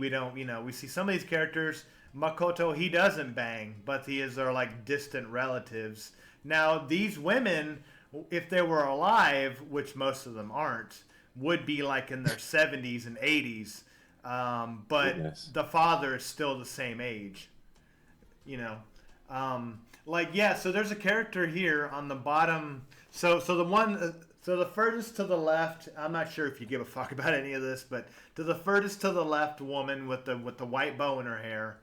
some of these characters. Makoto, he doesn't bang, but they're like distant relatives. Now these women, if they were alive, which most of them aren't, would be like in their 70s and 80s, but Goodness. The father is still the same age, so there's a character here on the bottom. So the furthest to the left, I'm not sure if you give a fuck about any of this, but to the furthest to the left woman with the white bow in her hair,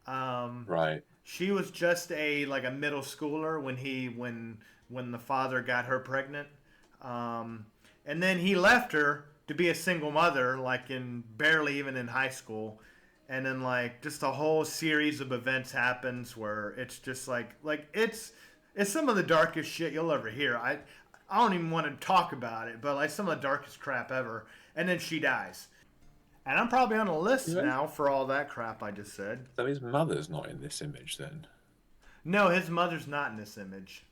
right. She was just a middle schooler when the father got her pregnant, and then he left her to be a single mother, like barely even in high school. And then like just a whole series of events happens where it's just like it's some of the darkest shit you'll ever hear. I don't even want to talk about it, but like some of the darkest crap ever. And then she dies. And I'm probably on a list now for all that crap I just said. So his mother's not in this image then? No, his mother's not in this image.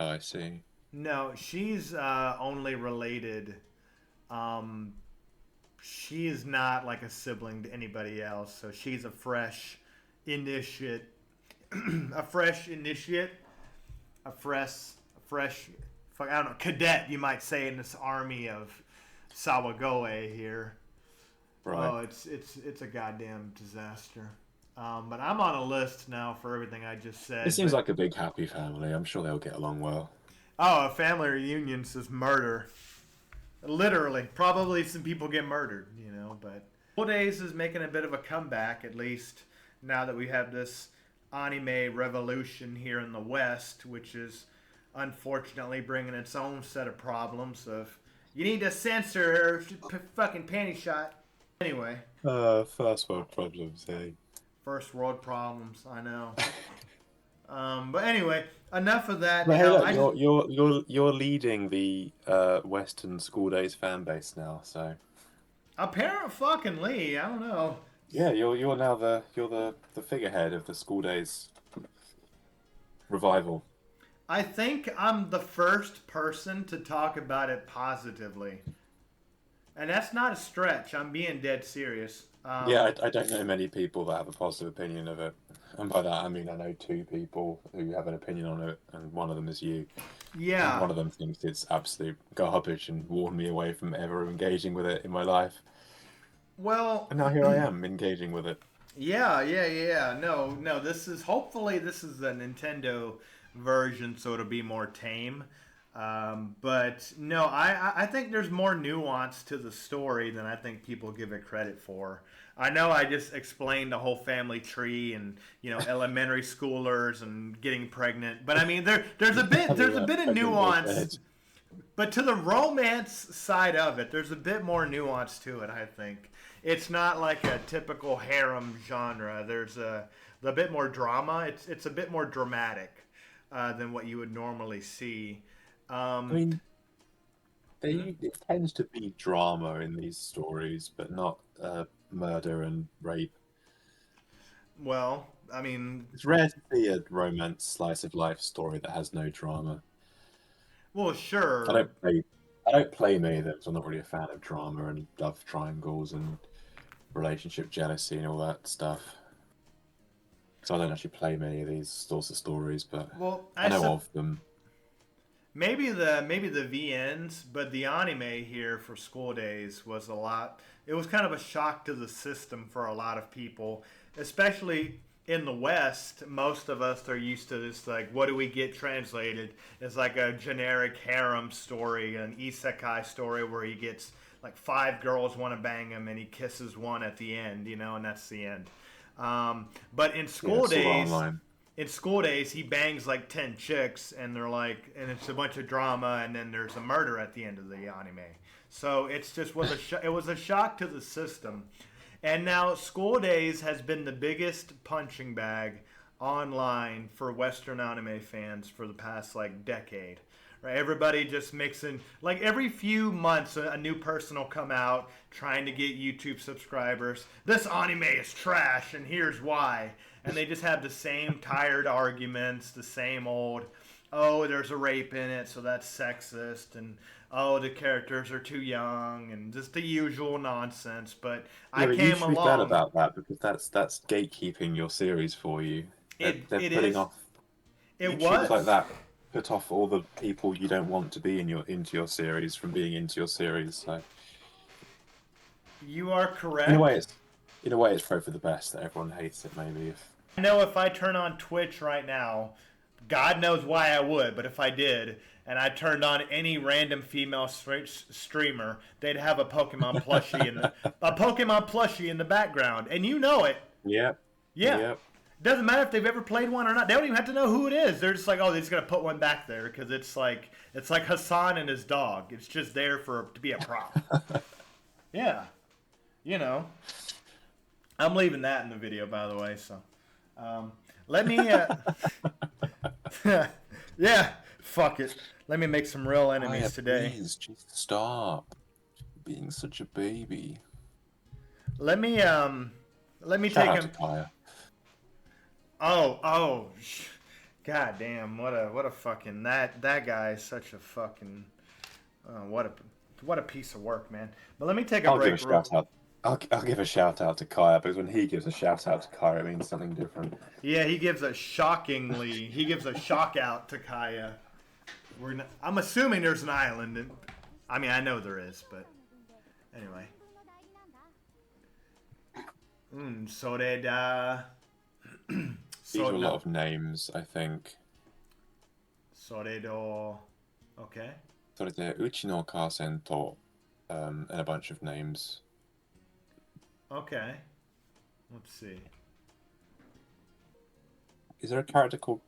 Oh, I see. No, she's only related. She is not like a sibling to anybody else, so she's a fresh initiate, a fresh, I don't know, cadet, you might say, in this army of Sawagoe here. Right. Oh, it's a goddamn disaster. But I'm on a list now for everything I just said. It seems like a big happy family. I'm sure they'll get along well. Oh, a family reunion says murder. Literally. Probably some people get murdered, you know, but School Days is making a bit of a comeback, at least now that we have this anime revolution here in the West, which is unfortunately bringing its own set of problems of you need to censor fucking panty shot. Anyway. First world problems, eh? First world problems, I know. But anyway, enough of that. But hey, look, you're leading the Western School Days fan base now, so. Apparently, I don't know. Yeah, you're now the figurehead of the School Days revival. I think I'm the first person to talk about it positively, and that's not a stretch. I'm being dead serious. Yeah, I don't know many people that have a positive opinion of it. And by that, I mean I know 2 people who have an opinion on it, and one of them is you. Yeah. And one of them thinks it's absolute garbage and warned me away from ever engaging with it in my life. Well. And now here I am engaging with it. Yeah. No, hopefully this is a Nintendo version, so it'll be more tame. But no, I think there's more nuance to the story than I think people give it credit for. I know I just explained the whole family tree and, you know, elementary schoolers and getting pregnant, but I mean there's a bit of nuance. But to the romance side of it, there's a bit more nuance to it, I think. It's not like a typical harem genre. There's a bit more drama. It's a bit more dramatic than what you would normally see. I mean, it tends to be drama in these stories, but not murder and rape. Well, I mean, it's rare to see a romance slice of life story that has no drama. Well, sure. I don't play many of them, so I'm not really a fan of drama and love triangles and relationship jealousy and all that stuff. So I don't actually play many of these sorts of stories, but I know of them. Maybe the VNs, but the anime here for School Days was a lot. It was kind of a shock to the system for a lot of people, especially in the West. Most of us are used to this, like, what do we get translated? It's like a generic harem story, an isekai story where he gets like 5 girls want to bang him and he kisses one at the end, you know, and that's the end. But in School Days. In School Days, he bangs like 10 chicks, and they're like, and it's a bunch of drama, and then there's a murder at the end of the anime. So it's just it was a shock to the system. And now School Days has been the biggest punching bag online for Western anime fans for the past like decade. Right? Everybody just mixing, like every few months a new person will come out trying to get YouTube subscribers. This anime is trash, and here's why. And they just have the same tired arguments, the same old, oh, there's a rape in it, so that's sexist, and oh, the characters are too young, and just the usual nonsense. But I came you should be glad along. about that, because that's gatekeeping your series for you. They're putting off. YouTubes like that put off all the people you don't want to be into your series from being into your series. So you are correct. In a way, it's probably for the best that everyone hates it. Maybe I know if I turn on Twitch right now, God knows why I would, but if I did, and I turned on any random female streamer, they'd have a Pokemon plushie in the background, and you know it. Yeah. Yeah. Doesn't matter if they've ever played one or not. They don't even have to know who it is. They're just like, oh, they're just gonna put one back there because it's like Hassan and his dog. It's just there to be a prop. Yeah, you know. I'm leaving that in the video, by the way. So, let me. Yeah, fuck it. Let me make some real enemies today. Please, just stop being such a baby. Let me Shout take out him. to Kaya. Oh, god damn! What a fucking that guy is such a fucking what a piece of work, man. But let me take a I'll break. give a shout out. I'll give a shout out to Kaya because when he gives a shout out to Kaya, it means something different. Yeah, he gives a shock out to Kaya. I'm assuming there's an island. I mean, I know there is, but anyway. Soreda. These are a lot of names, I think. Soredo. Okay. Sorede, Uchi no Kasen to, and a bunch of names. Okay. Let's see. Is there a character called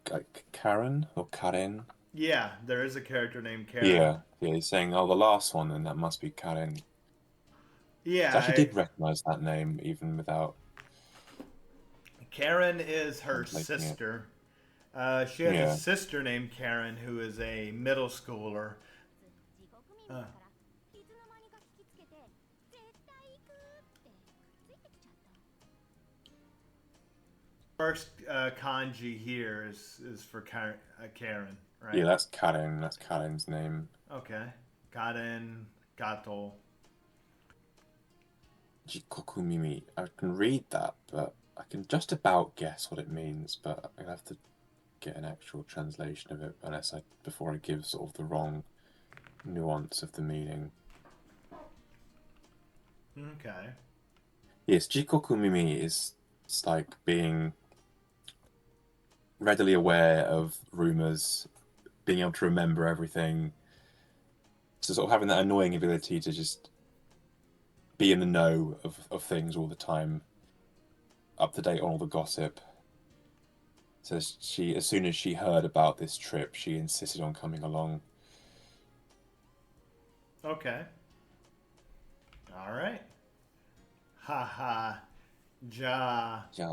Karen or Karen? Yeah, there is a character named Karen. Yeah, he's saying, oh, the last one, and that must be Karen. Yeah. So I actually did recognize that name, even without... Karen is her sister. She has a sister named Karen who is a middle schooler. First kanji here is for Karen, right? Yeah, that's Karen. That's Karen's name. Okay. Karen, Gato. Jikoku Mimi. I can read that, but I can just about guess what it means, but I'll have to get an actual translation of it before I give sort of the wrong nuance of the meaning. Okay. Yes, Jikoku Mimi is like being readily aware of rumors, being able to remember everything. So sort of having that annoying ability to just be in the know of things all the time, up to date on all the gossip. So she, as soon as she heard about this trip, she insisted on coming along. Okay. All right. Haha.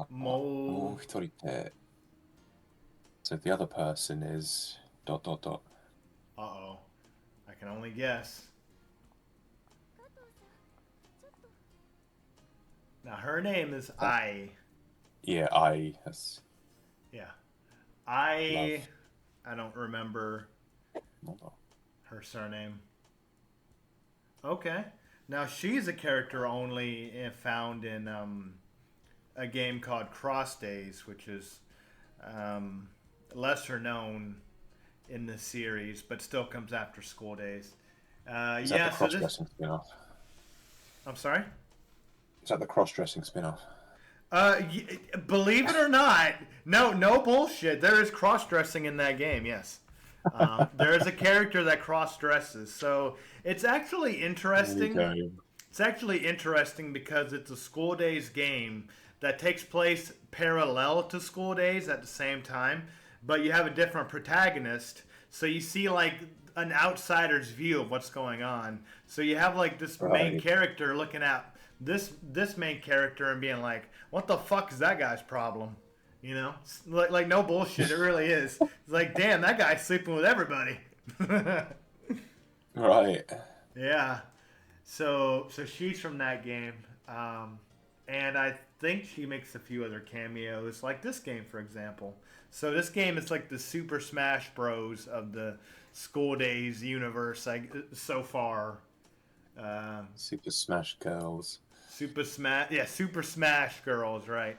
Mo. Hitorite. So the other person is ... Uh-oh. I can only guess. Now her name is Ai. Yeah, I. That's... Yeah. I don't remember her surname. Okay. Now she's a character only found in a game called Cross Days, which is lesser known in the series, but still comes after School Days. Is that the cross-dressing spin-off? I'm sorry? Is that the cross-dressing spin-off? Believe it or not, no bullshit. There is cross-dressing in that game, yes. There is a character that cross-dresses, so it's actually interesting. It's actually interesting because it's a School Days game that takes place parallel to School Days at the same time, but you have a different protagonist, so you see like an outsider's view of what's going on. So you have like this main character looking at this main character and being like, what the fuck is that guy's problem? You know, like no bullshit, it really is. It's like, damn, that guy's sleeping with everybody. Right. Yeah. So she's from that game, and I think she makes a few other cameos, like this game, for example. So this game is like the Super Smash Bros. Of the School Days universe, so far. Super Smash Girls. Super Smash Girls, right?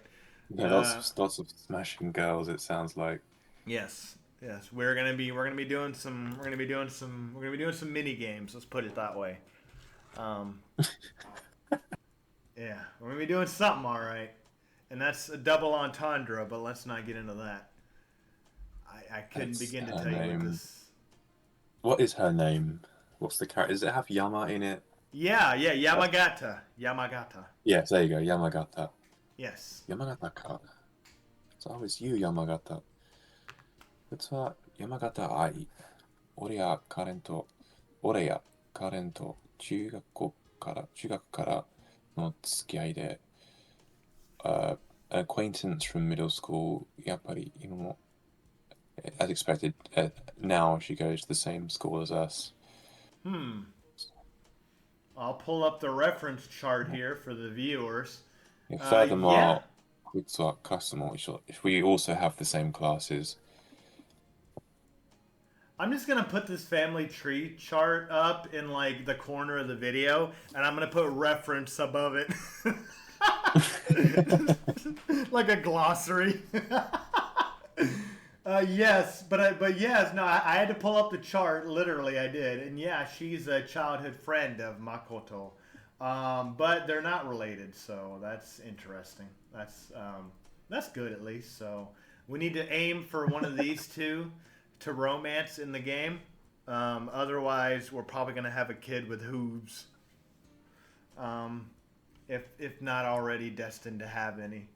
Yeah, lots of smashing girls. It sounds like. Yes. We're gonna be doing some mini games. Let's put it that way. Yeah, we're gonna be doing something, all right. And that's a double entendre, but let's not get into that. I couldn't begin to tell you what this. What is her name? What's the character? Does it have Yama in it? Yeah, Yamagata. Yes, there you go, Yamagata. Yes. Yamagata. So I was you, Yamagata. 普通は山形愛。俺やカレンと中学からの付き合いで、an acquaintance from middle school, やっぱり今も as expected, now she goes to the same school as us. I'll pull up the reference chart here for the viewers. Furthermore, it's our customer. If we also have the same classes. I'm just gonna put this family tree chart up in like the corner of the video, and I'm gonna put reference above it, like a glossary. Yes, but yes, no, I had to pull up the chart. Literally, I did, and yeah, she's a childhood friend of Makoto, but they're not related, so that's interesting. That's good at least. So we need to aim for one of these two to romance in the game. Otherwise, we're probably gonna have a kid with hooves. If not already destined to have any.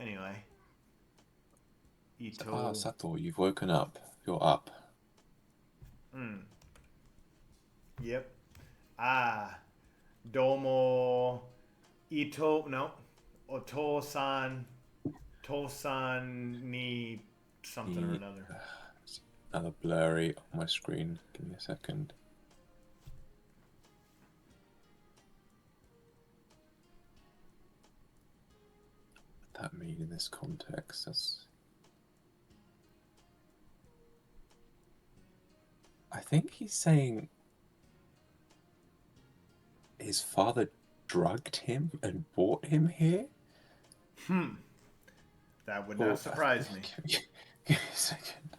Anyway. Ito. Sato, you've woken up. You're up. Yep. Domo. Ito. No. Oto-san. Tosan ni something or another. Another blurry on my screen. Give me a second. What does that mean in this context? I think he's saying his father drugged him and brought him here? That would not surprise me. Give me a second.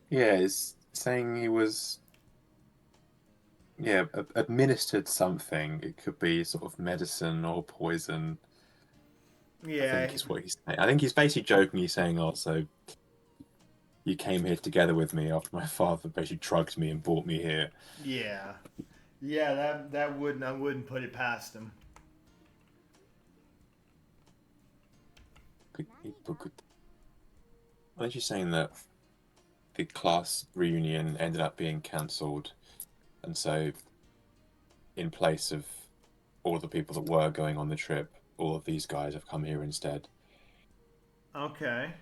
Yeah, it's saying he was, administered something. It could be sort of medicine or poison. Yeah. I think is what he's saying. I think he's basically jokingly saying, also, you came here together with me after my father basically drugged me and brought me here. Yeah. Yeah, I wouldn't put it past him. Aren't you saying that the class reunion ended up being cancelled, and so in place of all the people that were going on the trip, all of these guys have come here instead? Okay.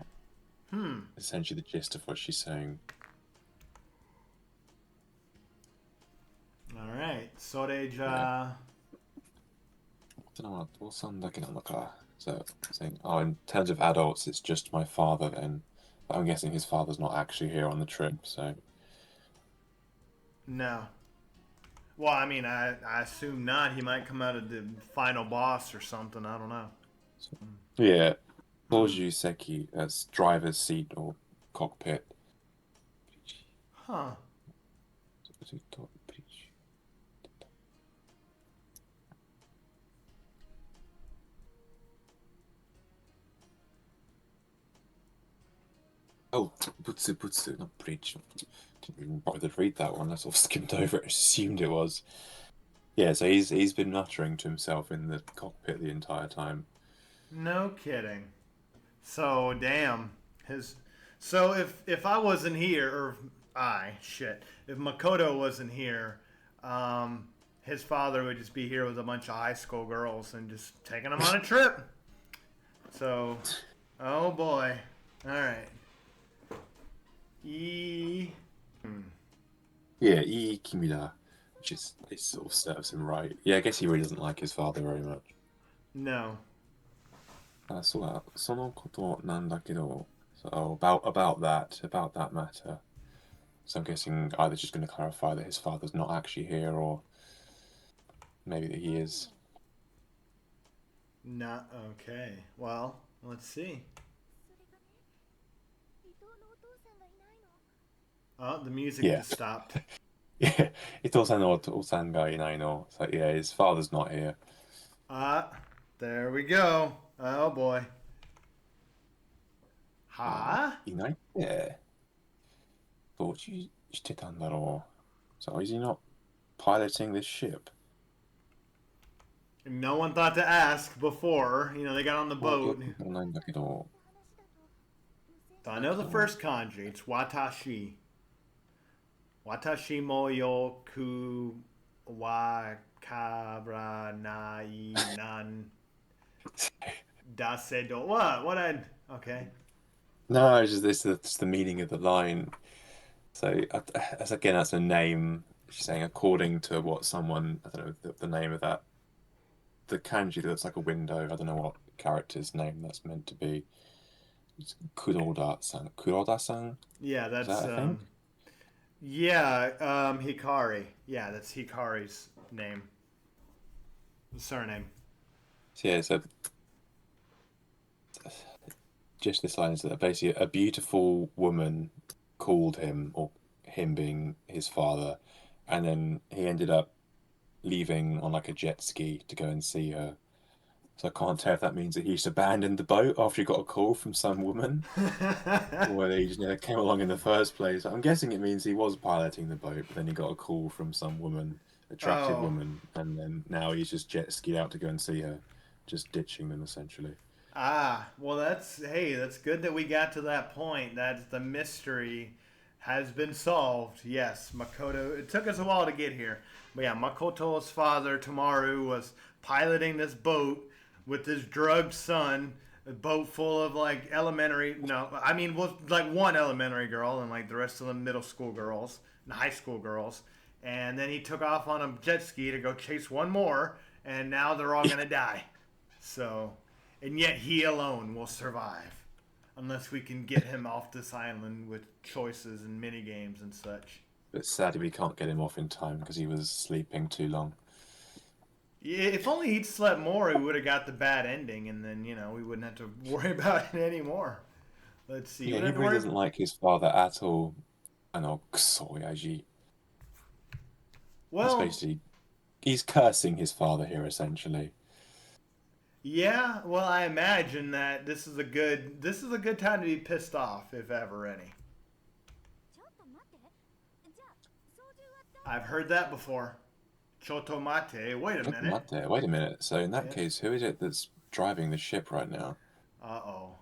Essentially the gist of what she's saying. All right. Soreja. So saying, in terms of adults, it's just my father then. But I'm guessing his father's not actually here on the trip, so. No. Well, I mean, I assume not. He might come out of the final boss or something. I don't know. Yeah. Boju Seki as driver's seat or cockpit. Huh. Oh, Butsu, not preach. Didn't even bother to read that one. I sort of skimmed over it, assumed it was. Yeah, so he's been muttering to himself in the cockpit the entire time. No kidding. So damn. So if I wasn't here, or if Makoto wasn't here, his father would just be here with a bunch of high school girls and just taking them on a trip. So, oh boy. All right. Yeah, Kimida, which is, it sort of serves him right. Yeah, I guess he really doesn't like his father very much. No. そうだ、そのことなんだけど, so about that matter. So I'm guessing either just going to clarify that his father's not actually here, or maybe that he is. Not okay. Well, let's see. Oh, the music just stopped. Yeah, Ito-san no Oto-san ga inai no. So yeah, his father's not here. There we go. Oh boy. いないってどうしてたんだろ So is he not piloting this ship? No one thought to ask before. You know, they got on the boat. So I know the first kanji. It's watashi. Watashi mo yoku wa kabra nai nan dasedo. What? Okay. No, it's just this. That's the meaning of the line. So that's a name. She's saying according to what someone, I don't know the name of that. The kanji that looks like a window. I don't know what character's name that's meant to be. It's Kuroda-san. Kuroda-san? Yeah, that's Is that a thing? Hikari. Yeah, that's Hikari's name. Surname. So yeah, so just this line is that basically a beautiful woman called him, or him being his father, and then he ended up leaving on like a jet ski to go and see her. So I can't tell if that means that he just abandoned the boat after he got a call from some woman, or whether he just never came along in the first place. I'm guessing it means he was piloting the boat, but then he got a call from some woman, attractive woman, and then now he's just jet skied out to go and see her, just ditching them essentially. Well, that's good that we got to that point. That the mystery has been solved. Yes, Makoto. It took us a while to get here, but yeah, Makoto's father Tamaru was piloting this boat with his drugged son. A boat full of like one elementary girl and like the rest of the middle school girls and high school girls. And then he took off on a jet ski to go chase one more, and now they're all gonna die. So. And yet he alone will survive. Unless we can get him off this island with choices and mini games and such. But sadly we can't get him off in time because he was sleeping too long. Yeah, if only he'd slept more, he would have got the bad ending, and then, we wouldn't have to worry about it anymore. Let's see. Yeah, he really doesn't like his father at all. Well, basically, he's cursing his father here, essentially. Yeah, well, I imagine that this is a good time to be pissed off, if ever any. I've heard that before. Chotomate. Wait a minute. Wait a minute. So in that case, who is it that's driving the ship right now? Uh-oh.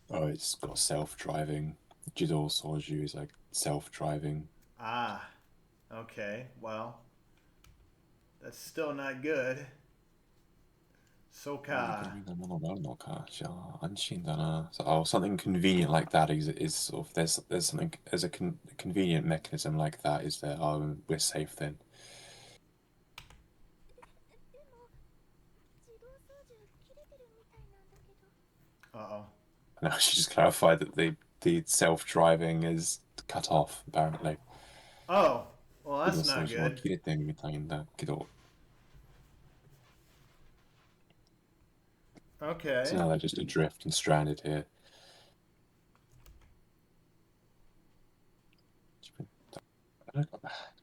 Oh, it's got self-driving. Jidou Soju is like self-driving. Okay, well, that's still not good. Soka. So, something convenient like that is sort of there's something as a convenient mechanism like that is there. Oh, we're safe then. Uh-oh. No, she just clarified that the self-driving is cut off apparently. Oh. Well, that's not good. Okay. So now they're just adrift and stranded here.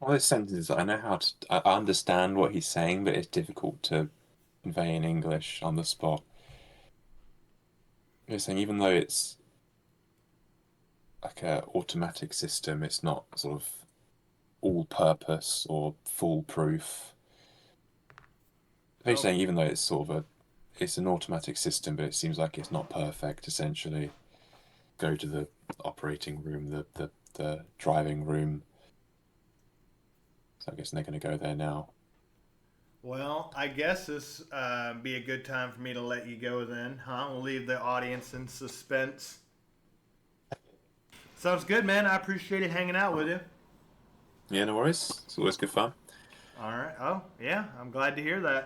All those sentences, I understand what he's saying, but it's difficult to convey in English on the spot. You're saying even though it's like an automatic system, it's not sort of all-purpose or foolproof. They're saying even though it's sort of it's an automatic system, but it seems like it's not perfect. Essentially, go to the operating room, the driving room. So I guess they're going to go there now. Well, I guess this be a good time for me to let you go then, huh? We'll leave the audience in suspense. Sounds good, man. I appreciated hanging out with you. Yeah, no worries. It's always good fun. All right. Oh, yeah. I'm glad to hear that.